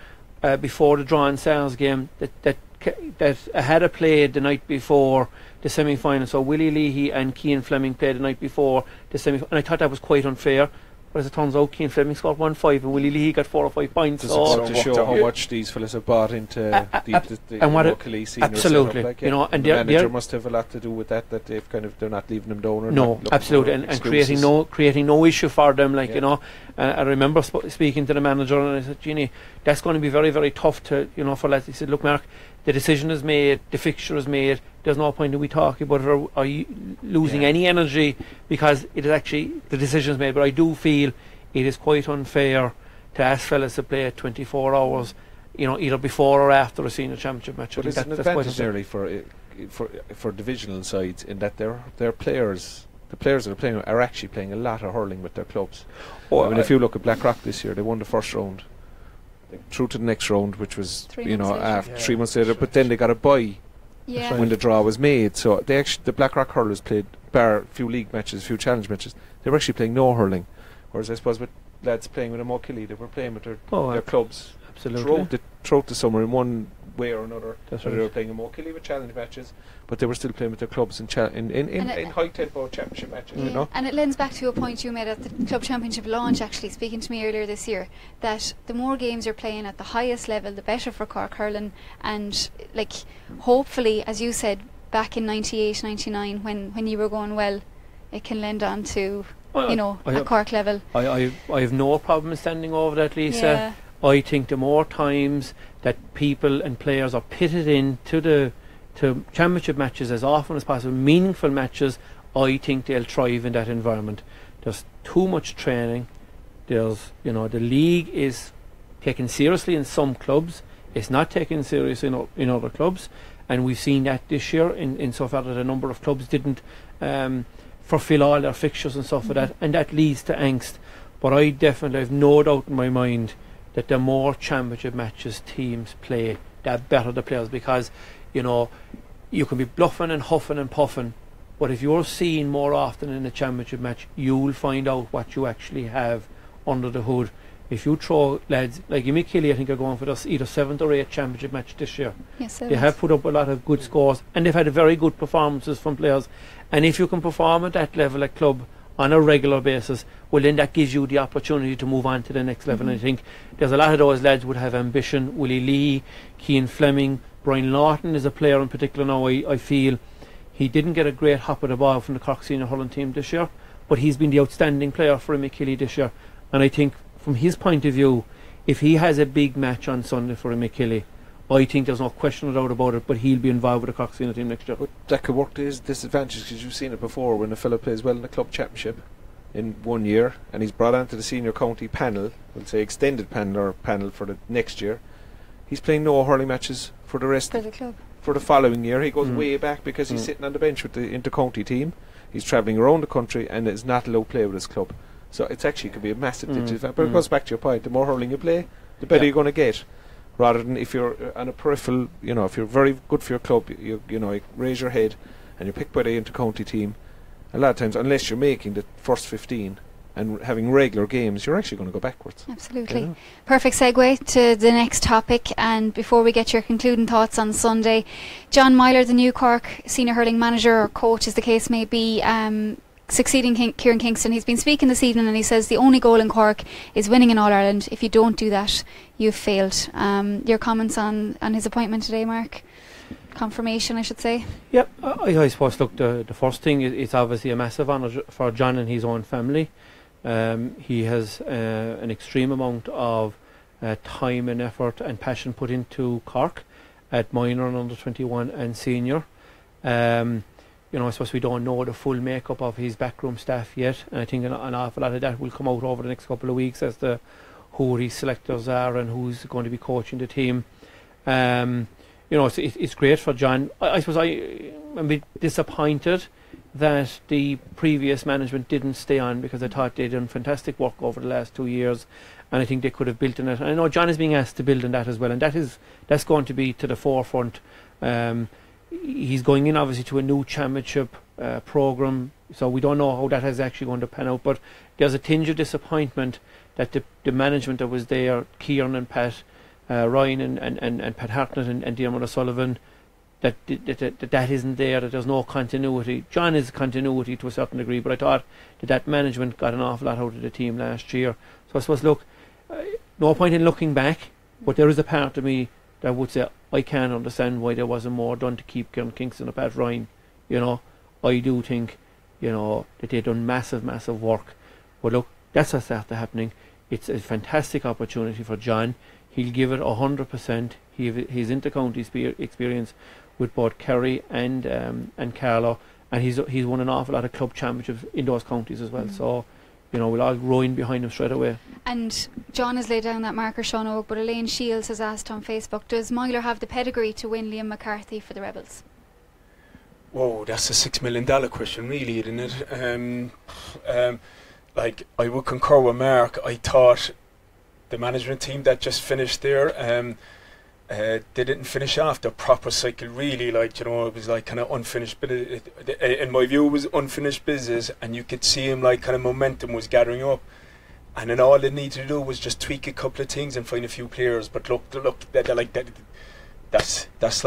before the draw and Stars game that I had a played the night before the semi-final. So Willie Leahy and Cian Fleming played the night before the semi-final, and I thought that was quite unfair. But as it turns out, Cian Fleming scored 1-5 and Willie Leahy got 4 or 5 points. To show how much these fellas have bought into the locally senior absolutely setup, and the manager must have a lot to do with that they've they're not leaving them down. No, absolutely, and creating no issue for them. I remember speaking to the manager, and I said, Jeannie, that's going to be very, very tough to for lads. He said, look, Mark, the decision is made, the fixture is made. There's no point in we talking about it or you losing any energy, because it is actually the decision is made. But I do feel it is quite unfair to ask fellas to play 24 hours, either before or after a senior championship match. But it's an advantage nearly for divisional sides in that their players. The players that are playing are actually playing a lot of hurling with their clubs. If you look at Blackrock this year, they won the first round, through to the next round, which was 3 months later. But then they got a bye when the draw was made. So the Blackrock hurlers played, bar a few league matches, a few challenge matches, they were actually playing no hurling. Whereas I suppose with lads playing with Imokilly, they were playing with their clubs throughout the summer in one way or another. That's right. They were playing Imokilly with challenge matches, but they were still playing with their clubs in high tempo championship matches. And it lends back to a point you made at the club championship launch, actually speaking to me earlier this year, that the more games you're playing at the highest level, the better for Cork hurling. And hopefully, as you said back in 98, 99, when you were going well, it can lend on to at Cork level. I have no problem standing over that, Lisa. I think the more times that people and players are pitted into to championship matches as often as possible, meaningful matches, I think they'll thrive in that environment. There's too much training. There's the league is taken seriously in some clubs. It's not taken seriously in other clubs, and we've seen that this year in so far that a number of clubs didn't fulfill all their fixtures and stuff like that, and that leads to angst. But I definitely have no doubt in my mind that the more championship matches teams play, the better the players, because you can be bluffing and huffing and puffing, but if you're seen more often in a championship match, you'll find out what you actually have under the hood. If you throw lads like Imokilly, I think are going for this either 7th or 8th championship match this year. Yes, they have put up a lot of good scores, and they've had very good performances from players. And if you can perform at that level at club on a regular basis, well then that gives you the opportunity to move on to the next level. And I think there's a lot of those lads would have ambition. Willie Lee, Cian Fleming, Brian Lawton is a player in particular now. I feel he didn't get a great hop of the ball from the Cork senior hurling team this year, but he's been the outstanding player for Imokilly this year. And I think from his point of view, if he has a big match on Sunday for Imokilly, I think there's no question about it, but he'll be involved with the Cork senior team next year. But that could work to his disadvantage, because you've seen it before when a fellow plays well in the club championship in 1 year and he's brought onto the senior county panel, we'll say extended panel or panel for the next year, he's playing no hurling matches for the rest for the club. For the following year. He goes way back because he's sitting on the bench with the inter-county team. He's travelling around the country and is not allowed to play with his club. So it's actually could be a massive disadvantage. But it goes back to your point, the more hurling you play, the better you're going to get. Rather than if you're on a peripheral, if you're very good for your club, you raise your head and you're picked by the inter-county team. A lot of times, unless you're making the first 15 and having regular games, you're actually going to go backwards. Absolutely. Perfect segue to the next topic. And before we get your concluding thoughts on Sunday, John Myler, the new Cork senior hurling manager or coach, as the case may be, succeeding Kieran Kingston, he's been speaking this evening and he says the only goal in Cork is winning in All-Ireland. If you don't do that, you've failed. Your comments on his appointment today, Mark? Confirmation, I should say. Yep, I suppose, look, the first thing is it's obviously a massive honour for John and his own family. He has an extreme amount of time and effort and passion put into Cork at minor and under 21 and senior. I suppose we don't know the full makeup of his backroom staff yet, and I think an awful lot of that will come out over the next couple of weeks as to who his selectors are and who's going to be coaching the team. It's great for John. I suppose I'm a bit disappointed that the previous management didn't stay on, because I thought they'd done fantastic work over the last 2 years, and I think they could have built on it. And I know John is being asked to build on that as well, and that's going to be to the forefront. He's going in obviously to a new championship programme, so we don't know how that is actually going to pan out, but there's a tinge of disappointment that the management that was there, Kieran and Pat, Ryan and Pat Hartnett and Diarmuid O'Sullivan, that isn't there, that there's no continuity. John is continuity to a certain degree, but I thought that management got an awful lot out of the team last year. So I suppose, look, no point in looking back, but there is a part of me that would say I can't understand why there wasn't more done to keep Kieran Kingston and Pat Ryan. I do think, that they've done massive work. But look, that's what's after happening. It's a fantastic opportunity for John. He'll give it 100%. He's inter-county experience with both Kerry and Carlow, and he's won an awful lot of club championships in those counties as well. So, you know, we'll all row in behind him straight away. And John has laid down that marker, Sean Óg, but Elaine Shields has asked on Facebook, does Meyler have the pedigree to win Liam McCarthy for the Rebels? Whoa, that's a $6 million question, really, isn't it? Like, I would concur with Mark. I thought the management team that just finished there, they didn't finish off the proper cycle, really. Like, you know, it was like kind of unfinished, but in my view, it was unfinished business, and you could see him like kind of momentum was gathering up, and then all they needed to do was just tweak a couple of things and find a few players. But look, that's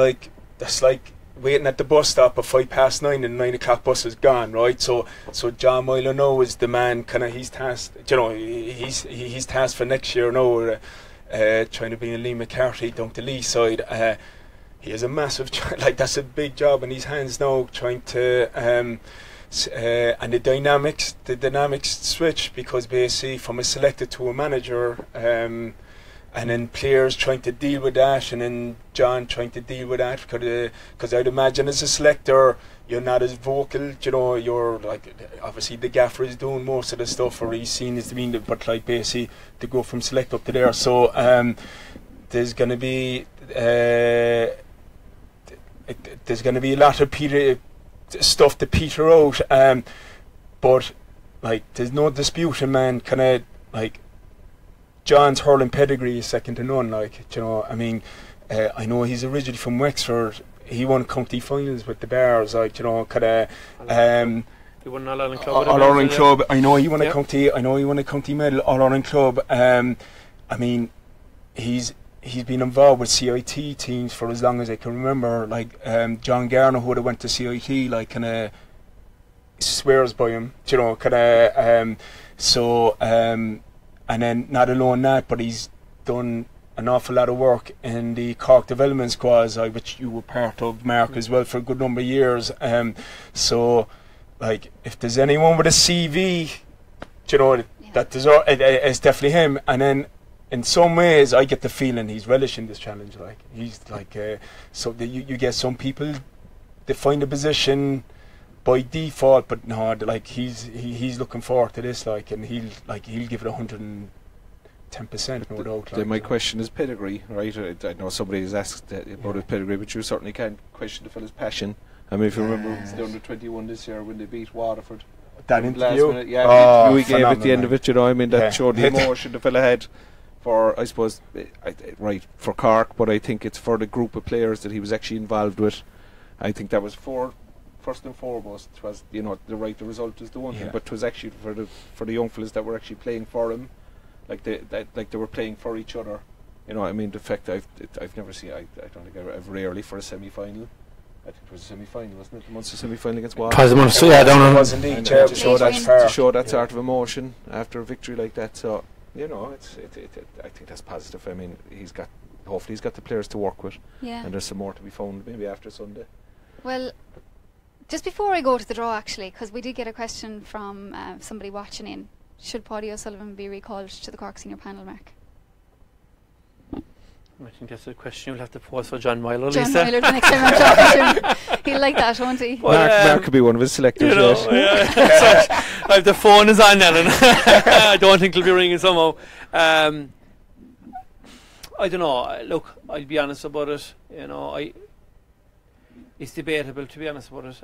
like waiting at the bus stop at 9:05 and the 9 o'clock bus is gone, right? So John Meyler now is the man. Kind of he's tasked, you know, he's tasked for next year now. Trying to be in Liam McCarthy down the Lee side. He has a massive like that's a big job in his hands now, trying to and the dynamics switch, because basically from a selector to a manager, and then players trying to deal with that, and then John trying to deal with that, because I'd imagine as a selector you're not as vocal, you know, you're like, obviously the gaffer is doing most of the stuff, or he's seen as the mean, but like basically to go from select up to there. So there's going to be a lot of stuff to peter out, but like there's no disputing, man, kind of like John's hurling pedigree is second to none. Like, you know, I mean, I know he's originally from Wexford. He won county finals with the Bears, like, you know, kind of. He won an All-Ireland Club. All-Ireland Club. I know he won a county. I know he won a county medal. All-Ireland Club. I mean, he's been involved with CIT teams for as long as I can remember. Like John Garner, who would have went to CIT, like kind of swears by him, you know, kind of. And then not alone that, but he's done an awful lot of work in the Cork development squads, which you were part of, Mark, as well, for a good number of years. So, like, if there's anyone with a CV, you know, that deserves, it's definitely him. And then, in some ways, I get the feeling he's relishing this challenge. Like, he's like, so you get some people, they find a position by default, but no, like he's looking forward to this, like, and he'll give it 110%, no doubt. Like, my question is pedigree, right? I know somebody has asked about his pedigree, but you certainly can't question the fella's passion. I mean, if you remember, it was the under-21 this year when they beat Waterford. That interview, we gave at the end of it, you know. I mean, that showed the emotion the fella had for, I suppose, right, for Cork, but I think it's for the group of players that he was actually involved with. I think that was first and foremost, it was, you know, the result is the one thing, but it was actually for the young fellas that were actually playing for him, like they were playing for each other. You know, I mean, the fact I've never seen, I don't think I've rarely for a semi-final. I think it was a semi-final, wasn't it? The Munster semi-final against Waterford. It was indeed. To show that sort of emotion after a victory like that. So, you know, I think that's positive. I mean, hopefully he's got the players to work with, and there's some more to be found maybe after Sunday. Well, just before I go to the draw, actually, because we did get a question from somebody watching in, should Paddy O'Sullivan be recalled to the Cork Senior Panel, Mark? I think that's a question you'll have to pose for John Meyler, John Lisa. Meyler, the next time I'm talking to him. He'll like that, won't he? Well, Mark could be one of his selectors. You know, so, the phone is on, Ellen. I don't think it'll be ringing somehow. I don't know. Look, I'll be honest about it. You know, it's debatable, to be honest about it.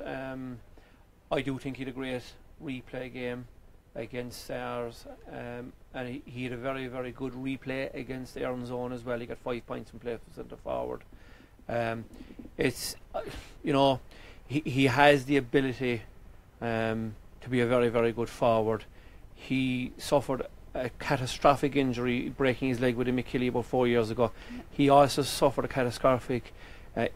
I do think he had a great replay game against Stars, and he had a very, very good replay against the Aaron Zone as well. He got 5 points in play for centre forward. It's you know, he has the ability to be a very, very good forward. He suffered a catastrophic injury, breaking his leg with Imokilly about 4 years ago. He also suffered a catastrophic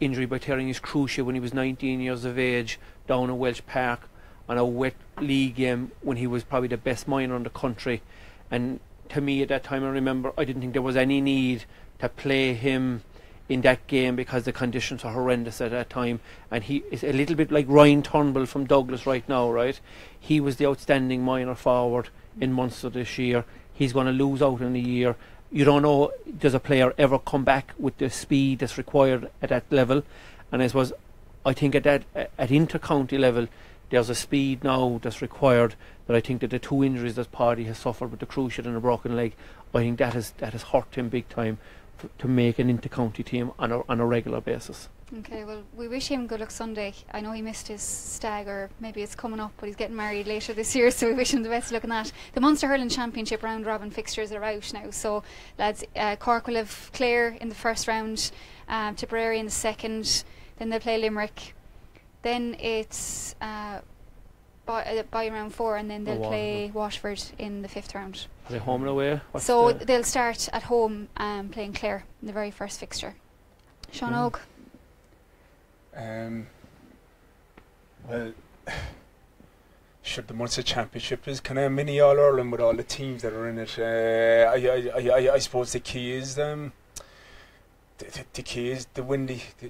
injury by tearing his cruciate when he was 19 years of age down in Welsh Park on a wet league game when he was probably the best miner in the country. And to me at that time, I remember, I didn't think there was any need to play him in that game because the conditions are horrendous at that time. And he is a little bit like Ryan Turnbull from Douglas right now, right? He was the outstanding minor forward in Munster this year. He's going to lose out in a year, you don't know, does a player ever come back with the speed that's required at that level? And I think at inter-county level, there's a speed now that's required that I think that the 2 injuries that Paddy has suffered with the cruciate and a broken leg, I think that has hurt him big time to make an inter-county team on a regular basis. Okay, well, we wish him good luck Sunday. I know he missed his stag, or maybe it's coming up, but he's getting married later this year, so we wish him the best of luck in that. The Munster Hurling Championship round robin fixtures are out now, so lads, Cork will have Clare in the first round, Tipperary in the second, then they'll play Limerick, then it's by round 4, and then they'll play Waterford in the 5th round. Are they home and away? So they'll start at home playing Clare in the very first fixture. Sean Óg. Well, sure, the Munster Championship is kind of mini All Ireland with all the teams that are in it. I suppose the key is the key is to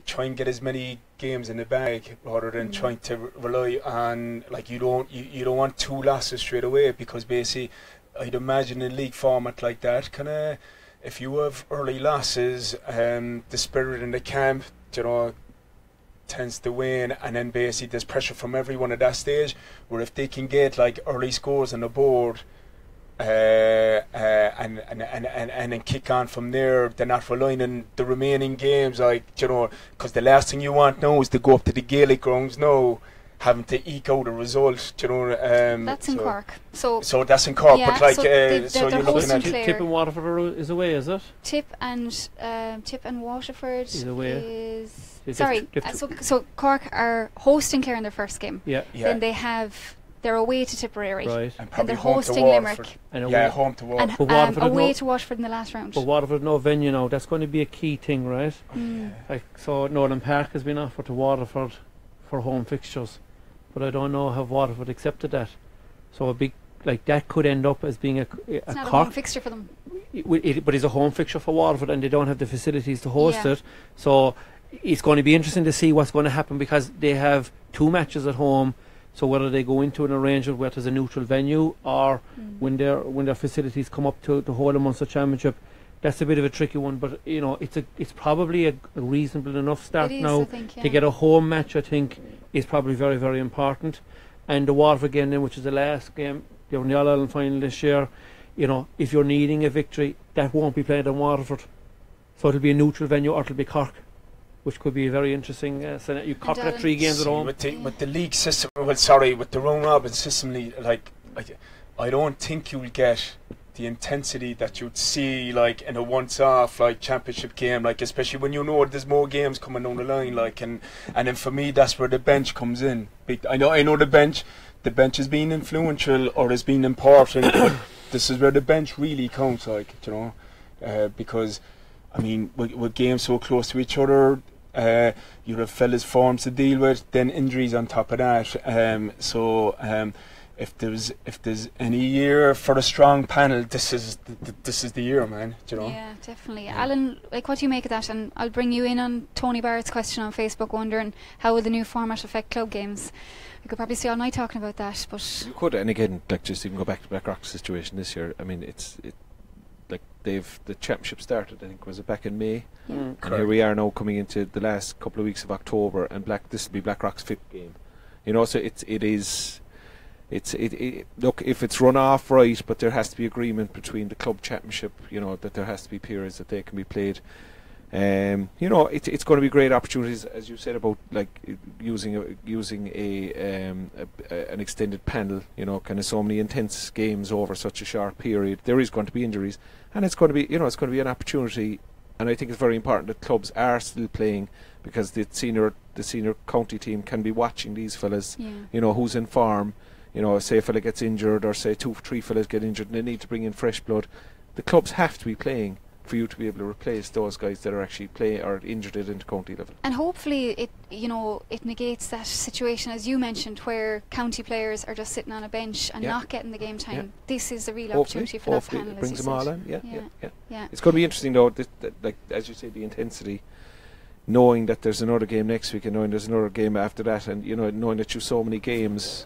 try and get as many games in the bag rather than trying to rely on, like, you don't want 2 losses straight away, because basically I'd imagine in league format like that, kind of, if you have early losses, the spirit in the camp, tends to wane, and then basically there's pressure from everyone at that stage, where if they can get like early scores on the board and then kick on from there, they're not relying on the remaining games, because the last thing you want now is to go up to the Gaelic grounds now having to eke out a result, that's in Cork. So that's in Cork, yeah, but like, so you're looking at Tip and Waterford is away, is it? Tip and Waterford is away. So Cork are hosting Clare in their first game. Yeah. Then they're away to Tipperary. Right. And they're hosting Limerick. Home to Waterford. And away to Waterford in the last round. But Waterford no venue now. That's going to be a key thing, right? So Northern Park has been offered to Waterford for home fixtures, but I don't know have Waterford accepted that. So a big that could end up as being it's not Cork, a home fixture for them. But it's a home fixture for Waterford, and they don't have the facilities to host it. So it's going to be interesting to see what's going to happen, because they have 2 matches at home. So whether they go into an arrangement where there's a neutral venue, or when their facilities come up to hold a Munster Championship, that's a bit of a tricky one. But it's probably a reasonable enough start now to get a home match. I think is probably very, very important. And the Waterford game then, which is the last game, they're in the All Ireland final this year. If you're needing a victory, that won't be played in Waterford, so it'll be a neutral venue, or it'll be Cork, which could be a very interesting scenario. You Cork at 3 games at home. With the league system, with the round robin system, I don't think you'll get the intensity that you'd see in a once-off championship game, especially when there's more games coming down the line, and then for me that's where the bench comes in. I know the bench has been influential or has been important, but this is where the bench really counts, because with games so close to each other, you have fellas' forms to deal with, then injuries on top of that. If there's any year for a strong panel, this is the year, man. Yeah, definitely. Yeah. Alan, what do you make of that? And I'll bring you in on Tony Barrett's question on Facebook, wondering how will the new format affect club games. We could probably stay all night talking about that, but you could. And again, just even go back to Blackrock's situation this year. The championship started, I think, was it back in May, and here we are now coming into the last couple of weeks of October, and this will be Blackrock's 5th game. So look, if it's run off right, but there has to be agreement between the club championship, that there has to be periods that they can be played. It's going to be great opportunities, as you said, about using an extended panel. Kind of so many intense games over such a short period. There is going to be injuries, and it's going to be it's going to be an opportunity. And I think it's very important that clubs are still playing, because the senior county team can be watching these fellas. Who's in form. Say a fella gets injured, or say 2-3 fellas get injured, and they need to bring in fresh blood. The clubs have to be playing for you to be able to replace those guys that are actually playing or injured at intercounty level. And hopefully it negates that situation, as you mentioned, where county players are just sitting on a bench and not getting the game time. Yeah. This is a real opportunity for that panel. It brings them all in. Yeah. It's going to be interesting though, as you say, the intensity, knowing that there's another game next week and knowing there's another game after that, and knowing that you have so many games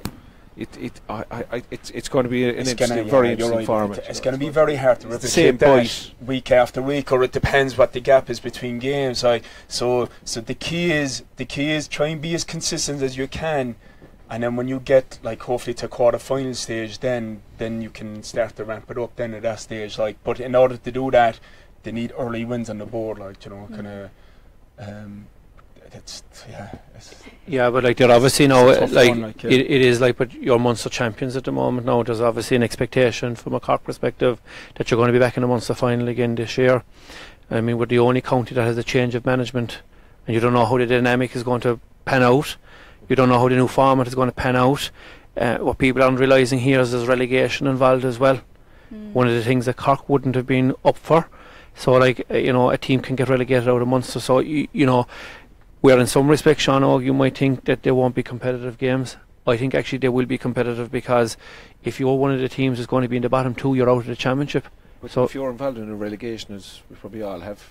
it's going to be an interesting, very interesting format. It's going to be very hard to replicate that week after week, or it depends what the gap is between games. So the key is try and be as consistent as you can, and then when you get like hopefully to quarter-final stage, then you can start to ramp it up. Then at that stage, but in order to do that, they need early wins on the board, kind of. But like they're obviously now it is like, but you're Munster champions at the moment now. There's obviously an expectation from a Cork perspective that you're going to be back in the Munster final again this year. I mean, we're the only county that has a change of management, and you don't know how the dynamic is going to pan out. You don't know how the new format is going to pan out. What people aren't realising here is there's relegation involved as well. One of the things that Cork wouldn't have been up for. So a team can get relegated out of Munster. So where in some respects, Sean Óg, you might think that there won't be competitive games. I think actually they will be competitive, because if you're one of the teams that's going to be in the bottom two, you're out of the championship. But so if you're involved in a relegation, as we probably all have,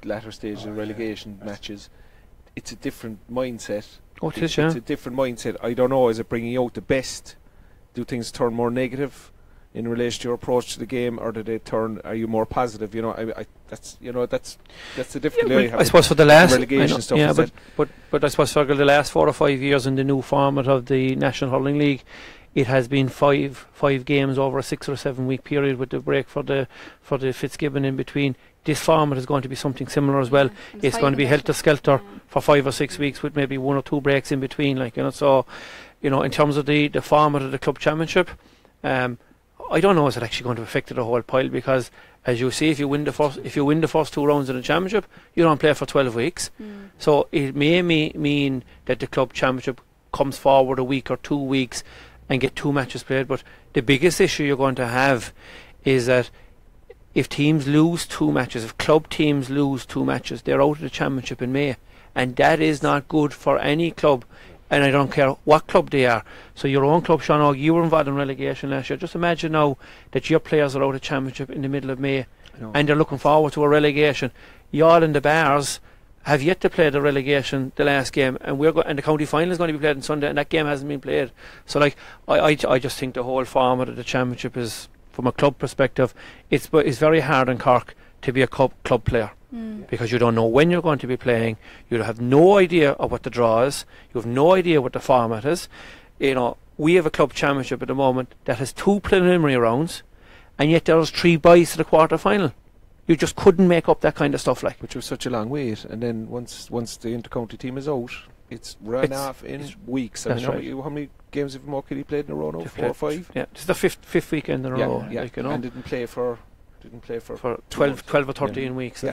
latter stage of relegation matches, it's a different mindset. It's a different mindset. I don't know, is it bringing out the best? Do things turn more negative in relation to your approach to the game, or do they turn? Are you more positive? That's the difficulty. I suppose for the last relegation stuff. But I suppose for the last 4 or 5 years in the new format of the National Hurling League, it has been five games over a 6 or 7 week period, with the break for the Fitzgibbon in between. This format is going to be something similar as well. It's going to be helter-skelter for 5 or 6 weeks, with maybe 1 or 2 breaks in between. So, in terms of the format of the club championship, I don't know, is it actually going to affect the whole pile, because as you see, if you win the first 2 rounds in the championship, you don't play for 12 weeks. So it may mean that the club championship comes forward a week or 2 weeks and get 2 matches played. But the biggest issue you're going to have is that if teams lose 2 matches, if club teams lose 2 matches, they're out of the championship in May, and that is not good for any club. And I don't care what club they are. So your own club, Sean Óg, you were involved in relegation last year. Just imagine now that your players are out of championship in the middle of May, and they're looking forward to a relegation. Y'all in the Bars have yet to play the relegation, the last game, and and the county final is going to be played on Sunday, and that game hasn't been played. So I just think the whole format of the championship is, from a club perspective, it's very hard in Cork to be a club player. Because you don't know when you're going to be playing. You have no idea of what the draw is. You have no idea what the format is. We have a club championship at the moment that has 2 preliminary rounds, and yet there's 3 byes to the quarter final. You just couldn't make up that kind of stuff, which was such a long wait. And then once the intercounty team is out, it's run off in weeks. I mean, how many games have Imokilly played in a row now? 4 or 5. Yeah, it's the fifth weekend in a row. And didn't play for 12 or 13 weeks.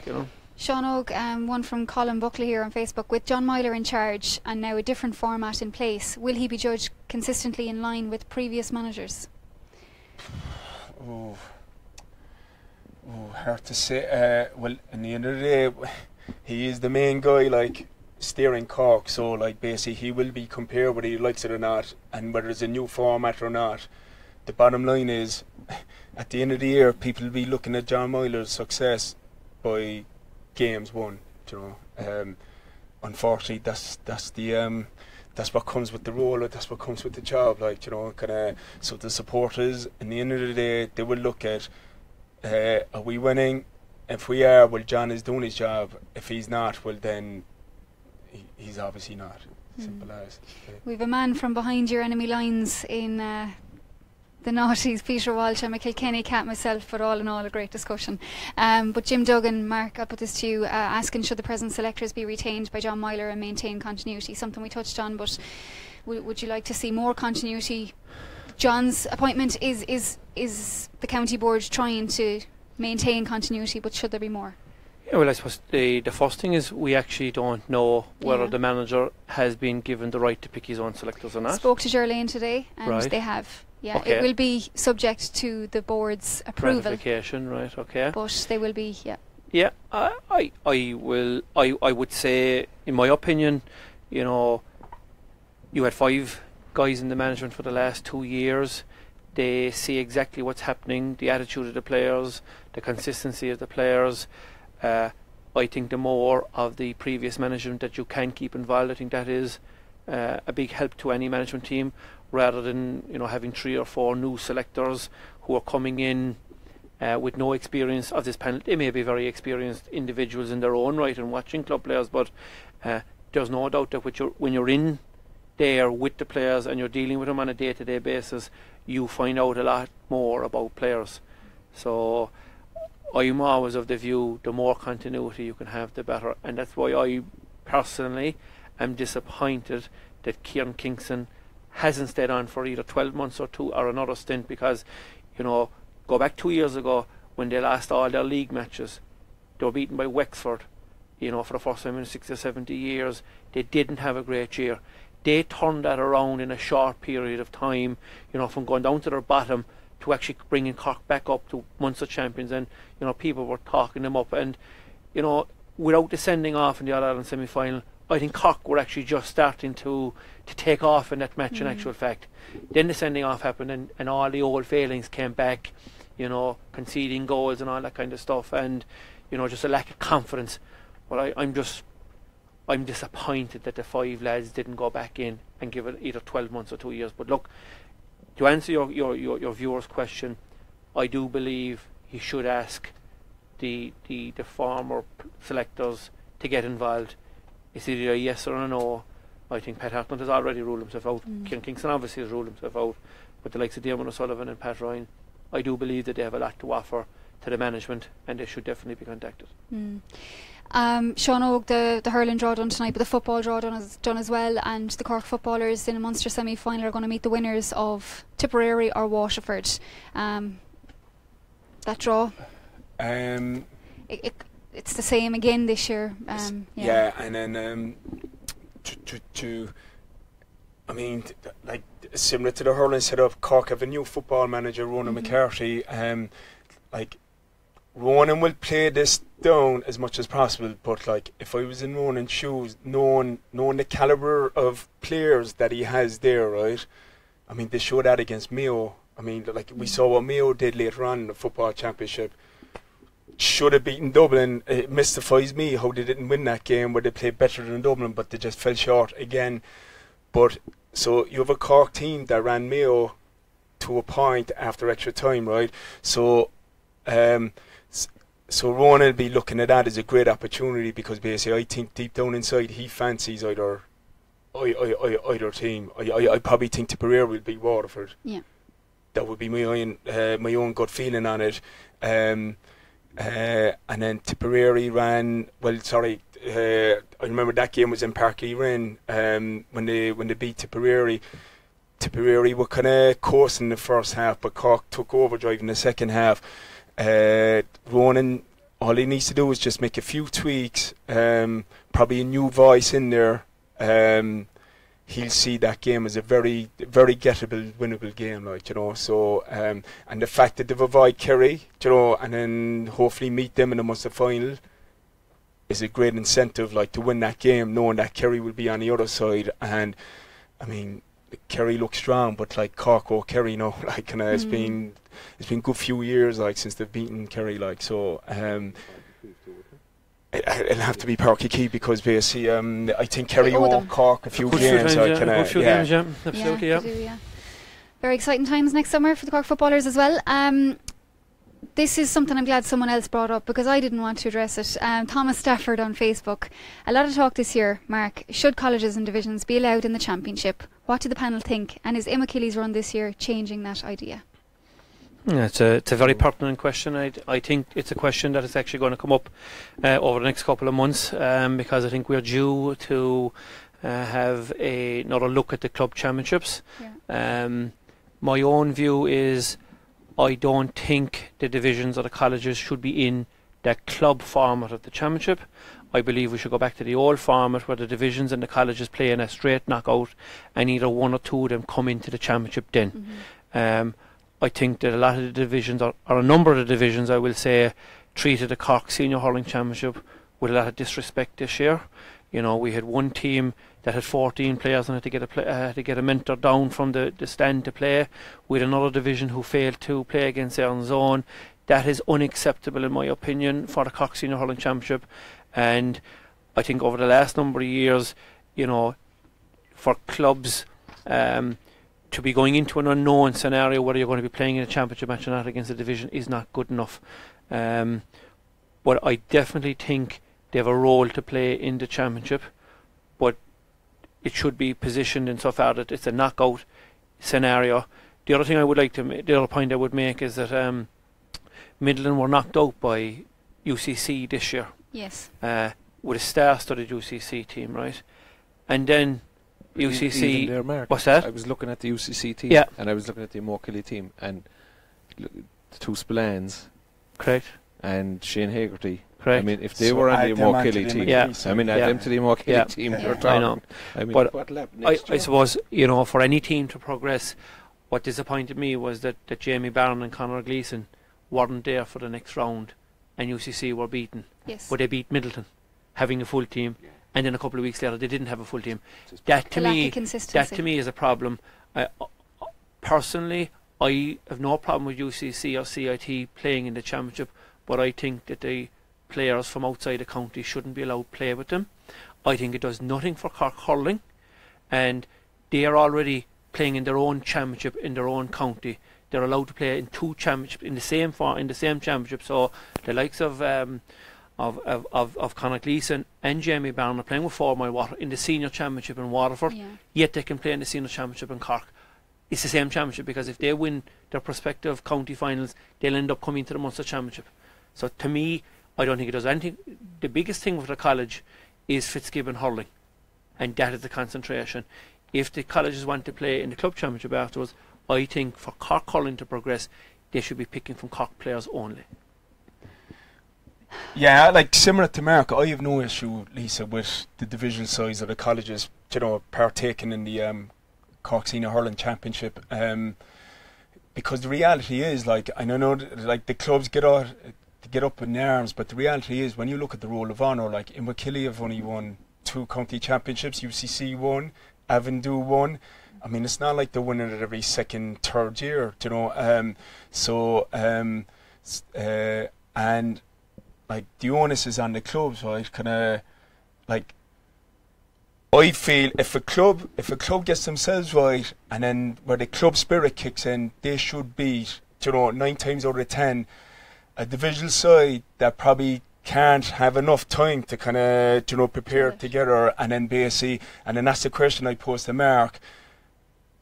Sean Óg, one from Colin Buckley here on Facebook. With John Myler in charge and now a different format in place, will he be judged consistently in line with previous managers? Hard to say. Well, in the end of the day, he is the main guy, steering Cork. So, basically, he will be compared whether he likes it or not, and whether it's a new format or not. The bottom line is, at the end of the year, people will be looking at John Myler's success by games won. Unfortunately, that's what comes with the role. That's what comes with the job. So the supporters, in the end of the day, they will look at, are we winning? If we are, well, John is doing his job. If he's not, well, then he's obviously not. Simple as. We've a man from behind your enemy lines in the naughties, Peter Walsh and McKilkenny, Cat, myself, but all in all a great discussion. But Jim Duggan, Mark, I'll put this to you, asking should the present selectors be retained by John Myler and maintain continuity? Something we touched on, but would you like to see more continuity? John's appointment is the county board trying to maintain continuity, but should there be more? Yeah, well, I suppose the first thing is we actually don't know whether the manager has been given the right to pick his own selectors or not. Spoke to Gerlane today, and they have. Yeah, okay. It will be subject to the board's approval. Ratification, right? Okay. But they will be, Yeah, I would say, in my opinion, you had 5 guys in the management for the last 2 years. They see exactly what's happening, the attitude of the players, the consistency of the players. I think the more of the previous management that you can keep involved, I think that is a big help to any management team. rather than having 3 or 4 new selectors who are coming in with no experience of this panel. They may be very experienced individuals in their own right and watching club players, but there's no doubt that when you're in there with the players and you're dealing with them on a day-to-day basis, you find out a lot more about players. So I'm always of the view, the more continuity you can have, the better, and that's why I personally am disappointed that Kieran Kingston hasn't stayed on for either 12 months or another stint, because go back 2 years ago when they lost all their league matches. They were beaten by Wexford, for the first time in 60 or 70 years. They didn't have a great year. They turned that around in a short period of time, from going down to their bottom to actually bringing Cork back up to Munster champions, and people were talking them up, and without descending off in the All-Ireland semi-final, I think Cork were actually just starting to take off in that match in actual fact. Then the sending off happened, and all the old failings came back, conceding goals and all that kind of stuff, and just a lack of confidence. Well, I'm disappointed that the 5 lads didn't go back in and give it either 12 months or 2 years. But look, to answer your viewer's question, I do believe he should ask the former selectors to get involved. It's either a yes or a no. I think Pat Hartnett has already ruled himself out. Kieran Kingston obviously has ruled himself out. But the likes of Diarmuid O'Sullivan and Pat Ryan, I do believe that they have a lot to offer to the management, and they should definitely be contacted. Sean Óg, the hurling draw done tonight, but the football draw done as well, and the Cork footballers in a Munster semi-final are going to meet the winners of Tipperary or Waterford. That draw, it's the same again this year. And then like similar to the hurling setup, Cork have a new football manager, Ronan McCarthy. Ronan will play this down as much as possible, but if I was in Ronan's shoes, knowing the calibre of players that he has there, right? They show that against Mayo. We saw what Mayo did later on in the football championship. Should have beaten Dublin. It mystifies me how they didn't win that game, where they played better than Dublin, but they just fell short again. But so you have a Cork team that ran Mayo to a point after extra time, right? So Ronan will be looking at that as a great opportunity, because basically I think deep down inside he fancies either team. I probably think Tipperary will beat Waterford. Yeah, that would be my own gut feeling on it. And then Tipperary ran I remember that game was in Park Lee-Rin when they beat Tipperary. Tipperary were kind of coursing in the first half, but Cork took overdrive in the second half. Ronan, all he needs to do is just make a few tweaks, probably a new voice in there. He'll see that game as a very, very gettable, winnable game, So, and the fact that they've avoided Kerry, and then hopefully meet them in the Munster final, is a great incentive, to win that game, knowing that Kerry will be on the other side. And Kerry looks strong, but Cork or Kerry, it's been a good few years since they've beaten Kerry, so. It'll have to be Páirc Uí Chaoimh, because basically I think Kerry owe Cork a few games. Absolutely, yeah. Very exciting times next summer for the Cork footballers as well. This is something I'm glad someone else brought up, because I didn't want to address it. Thomas Stafford on Facebook. A lot of talk this year, Mark. Should colleges and divisions be allowed in the championship? What do the panel think? And is Imokilly's run this year changing that idea? Yeah, it's a very pertinent question. I think it's a question that is actually going to come up over the next couple of months, because I think we're due to have another look at the club championships. Yeah. My own view is I don't think the divisions or the colleges should be in the club format of the championship. I believe we should go back to the old format where the divisions and the colleges play in a straight knockout, and either one or two of them come into the championship then. I think that a lot of the divisions, or a number of the divisions, I will say, treated the Cork Senior Hurling Championship with a lot of disrespect this year. We had one team that had 14 players and had to get a mentor down from the stand to play, with another division who failed to play against their own zone. That is unacceptable, in my opinion, for the Cork Senior Hurling Championship. And I think over the last number of years, for clubs, to be going into an unknown scenario, whether you're going to be playing in a championship match or not against a division, is not good enough. But I definitely think they have a role to play in the championship, but it should be positioned in so far that it's a knockout scenario. The other thing I would like to the other point I would make is that Midland were knocked out by UCC this year. Yes. With a star-studded UCC team, right? And then UCC. There, Mark, what's that? I was looking at the UCC team, Yeah. and I was looking at the Imokilly team, and the two Spillans Correct. and Shane Hagerty. Correct. I mean, if they So were on add the them onto Imokilly the team, Imokilly I mean, add Yeah. them to the Imokilly Yeah. team. Yeah. They're I talking. know. I mean, But what'll happen I next year? suppose, for any team to progress, what disappointed me was that Jamie Barron and Conor Gleeson weren't there for the next round, and UCC were beaten. Yes. But they beat Middleton, having a full team, and then a couple of weeks later they didn't have a full team. That to The lack me, of consistency. is a problem. Personally, I have no problem with UCC or CIT playing in the championship, but I think that the players from outside the county shouldn't be allowed to play with them. I think it does nothing for Cork Hurling, and they are already playing in their own championship in their own county. They're allowed to play in two championships in the same championship. So the likes of Conor Gleeson and Jamie Barron are playing with 4 Mile Water in the senior championship in Waterford. Yeah. Yet they can play in the senior championship in Cork. It's the same championship, because if they win their prospective county finals, they'll end up coming to the Munster Championship. So to me, I don't think it does anything. The biggest thing with the college is Fitzgibbon Hurling, and that is the concentration. If the colleges want to play in the club championship afterwards, I think for Cork Hurling to progress, they should be picking from Cork players only. Yeah, like similar to Mark, I have no issue, Lisa, with the divisional size of the colleges, partaking in the Cork Senior Hurling Championship. Because the reality is, I know that, the clubs get up in arms, but the reality is, when you look at the Roll of Honour, Imokilly have only won 2 county championships, UCC won, Avondhu won. I mean, it's not like they're winning it every second, third year, and the onus is on the clubs, right? I feel if a club gets themselves right, and then where the club spirit kicks in, they should beat, 9 times out of 10, a divisional side that probably can't have enough time to prepare together, and then basically, and then that's the question I posed to Mark.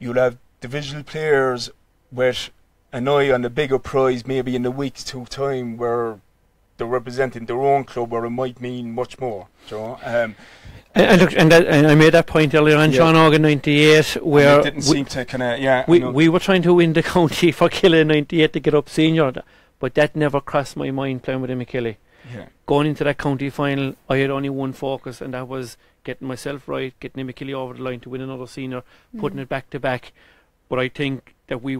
You'll have divisional players with an eye on the bigger prize, maybe in the week's 2 time, where they're representing their own club, where it might mean much more. And I made that point earlier on, Sean Óg in '98, where it didn't seem to we were trying to win the county for Killy in '98 to get up senior, but that never crossed my mind playing with Imokilly. Yeah. Going into that county final, I had only one focus, and that was getting myself right, getting Imokilly over the line to win another senior, putting it back to back. But I think that we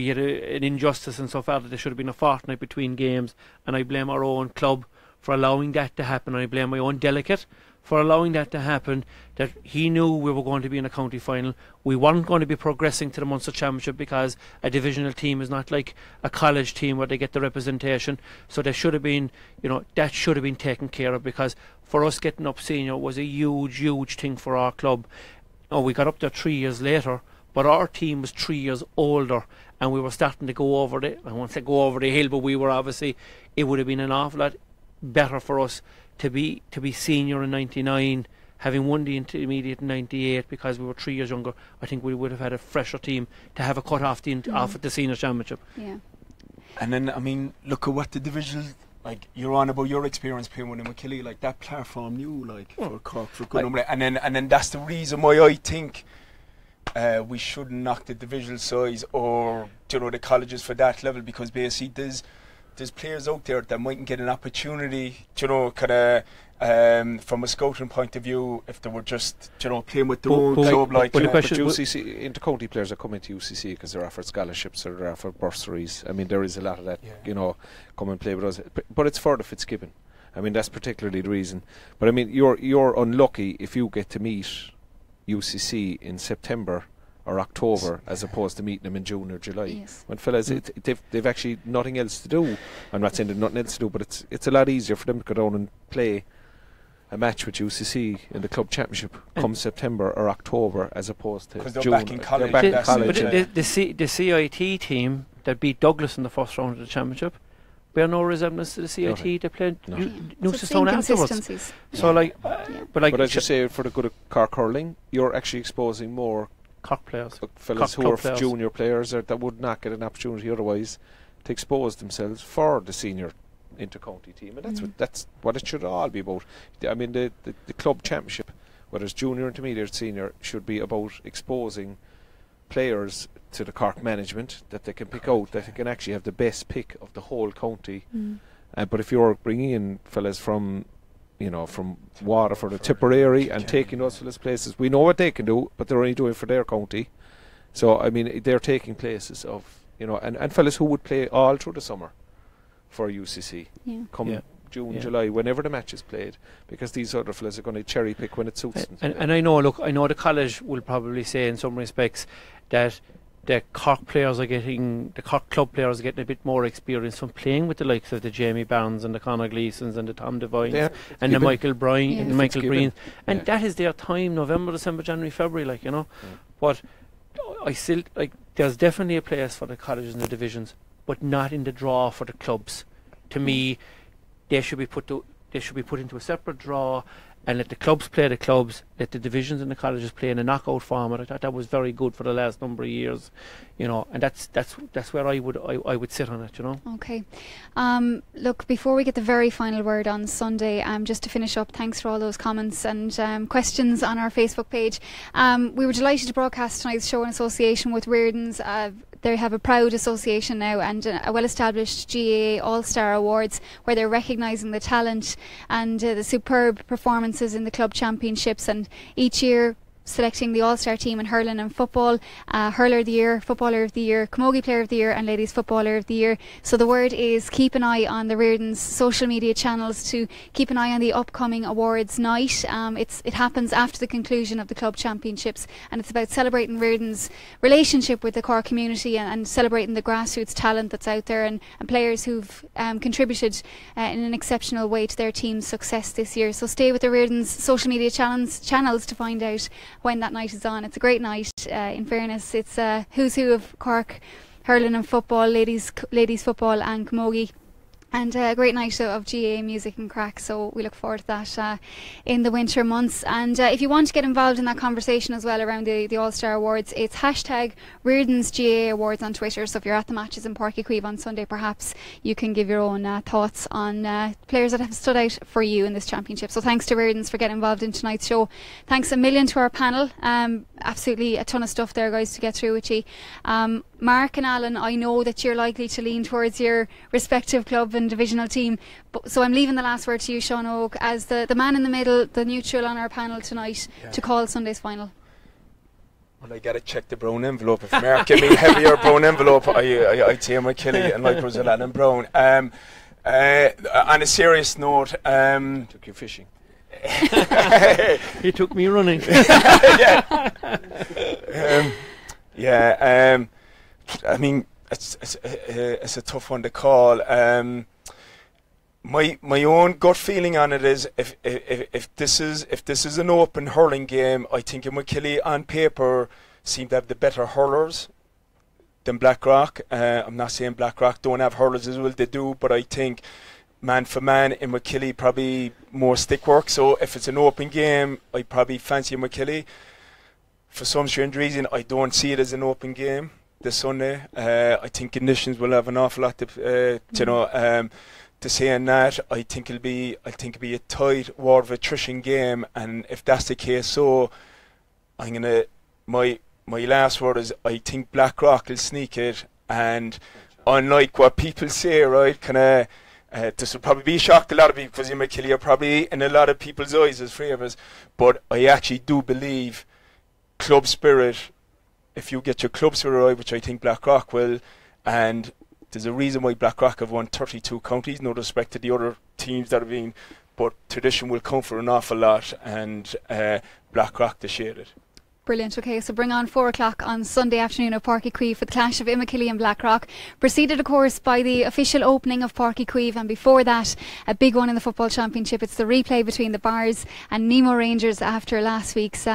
had an injustice in so far that there should have been a fortnight between games, and I blame our own club for allowing that to happen, and I blame my own delegate for allowing that to happen, that he knew we were going to be in a county final. We weren't going to be progressing to the Munster Championship, because a divisional team is not like a college team where they get the representation. So there should have been, that should have been taken care of, because for us getting up senior was a huge thing for our club. We got up there 3 years later, but our team was 3 years older, and we were starting to go over I won't say go over the hill, but we were obviously, it would have been an awful lot better for us to be senior in '99, having won the intermediate in '98, because we were 3 years younger. I think we would have had a fresher team to have a cut off off at the senior championship. Yeah. And then, look at what the divisional, you're on about your experience playing with Imokilly, that platform for Cork for good number. And then that's the reason why I think we shouldn't knock the divisional size or the colleges for that level, because basically there's players out there that mightn't get an opportunity, from a scouting point of view, if they were just, playing with their own club. But UCC, inter-county players are coming to UCC because they're offered scholarships or they're offered bursaries. I mean, there is a lot of that, come and play with us. But it's for the Fitzgibbon. I mean, that's particularly the reason. But I mean, you're unlucky if you get to meet UCC in September or October, as opposed to meeting them in June or July. Yes. When fellas, they've actually nothing else to do. I'm not saying they've nothing else to do, but it's a lot easier for them to go down and play a match with UCC in the club championship come September or October, as opposed to because they're June. back in college. They're back in college. But the CIT team that beat Douglas in the first round of the championship bear no resemblance to the CIT that played Newcestown afterwards. So but as you say, for the good of Cork hurling, you're actually exposing more Cork players, fellas who are junior players that would not get an opportunity otherwise to expose themselves for the senior inter-county team, and that's what it should all be about. I mean, the club championship, whether it's junior, intermediate, senior, should be about exposing players to the Cork management that they can pick out, that they can actually have the best pick of the whole county. But if you're bringing in fellas from Waterford or Tipperary and taking those fellas places, we know what they can do, but they're only doing it for their county. So I mean, they're taking places of and fellas who would play all through the summer for UCC come June, July, whenever the match is played, because these other fellas are going to cherry pick when it suits them. And I know the college will probably say in some respects that the Cork club players are getting a bit more experience from playing with the likes of the Jamie Barnes and the Conor Gleesons and the Tom Devines and the Michael Bryan and Michael Breen, and that is their time, November, December, January, February, But I still there's definitely a place for the colleges and the divisions, but not in the draw for the clubs. To me, they should be put into a separate draw, and let the clubs play the clubs, let the divisions and the colleges play in a knockout format. I thought that was very good for the last number of years, and that's where I would sit on it, Okay. Look, before we get the very final word on Sunday, just to finish up, thanks for all those comments and questions on our Facebook page. We were delighted to broadcast tonight's show in association with Reardens. They have a proud association now and a well-established GAA All-Star Awards, where they're recognising the talent and the superb performances in the club championships, and each year selecting the All-Star team in hurling and football, Hurler of the Year, Footballer of the Year, Camogie Player of the Year and Ladies Footballer of the Year. So the word is keep an eye on the Reardens social media channels to keep an eye on the upcoming awards night. It happens after the conclusion of the club championships, and it's about celebrating Reardens' relationship with the Cork community and celebrating the grassroots talent that's out there and players who've contributed in an exceptional way to their team's success this year. So stay with the Reardens social media channels to find out when that night is on. It's a great night, in fairness. It's a who's who of Cork hurling and football, ladies football and camogie, and a great night of GAA music and crack. So we look forward to that in the winter months. And if you want to get involved in that conversation as well around the All-Star Awards, it's hashtag Reardens GAA Awards on Twitter. So if you're at the matches in Páirc Uí Chaoimh on Sunday, perhaps you can give your own thoughts on players that have stood out for you in this championship. So thanks to Reardens for getting involved in tonight's show. Thanks a million to our panel. Absolutely a ton of stuff there, guys, to get through with you. Mark and Alan, I know that you're likely to lean towards your respective club and divisional team, so I'm leaving the last word to you, Sean Óg, as the man in the middle, the neutral on our panel tonight, to call Sunday's final. Well, I got to check the brown envelope. If Mark give me a heavier brown envelope, I'd say Imokilly and like Rosella and Browne. On a serious note, took you fishing. He took me running. I mean, it's a tough one to call. My own gut feeling on it is if this is an open hurling game, I think Imokilly on paper seem to have the better hurlers than Blackrock. I'm not saying Blackrock don't have hurlers as well, they do, but I think man for man, Imokilly probably more stick work. So if it's an open game, I probably fancy Imokilly. For some strange reason, I don't see it as an open game this Sunday. I think conditions will have an awful lot to say on that. I think it'll be a tight war of attrition game, and if that's the case, so I'm gonna my last word is I think Blackrock will sneak it, and unlike what people say, right, this will probably be a shock to a lot of people because Imokilly are probably in a lot of people's eyes as favourites, but I actually do believe club spirit, if you get your club spirit right, which I think Blackrock will, and there's a reason why Blackrock have won 32 counties, no respect to the other teams that have been, but tradition will come for an awful lot, and Blackrock to shade it. Brilliant. Okay, so bring on 4 o'clock on Sunday afternoon at Páirc Uí Chaoimh for the clash of Imokilly and Blackrock. Preceded, of course, by the official opening of Páirc Uí Chaoimh, and before that, a big one in the Football Championship. It's the replay between the Bars and Nemo Rangers after last week's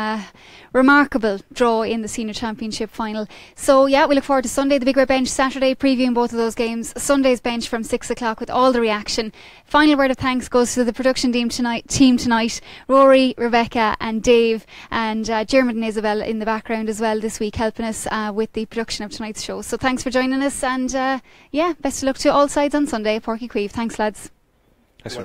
remarkable draw in the Senior Championship final. So, yeah, we look forward to Sunday, the Big Red Bench, Saturday, previewing both of those games. Sunday's bench from 6 o'clock with all the reaction. Final word of thanks goes to the production team tonight, Rory, Rebecca and Dave, and Dermot and Isabel in the background as well this week, helping us with the production of tonight's show. So thanks for joining us, and best of luck to all sides on Sunday at Páirc Uí Chaoimh. Thanks, lads. Thanks,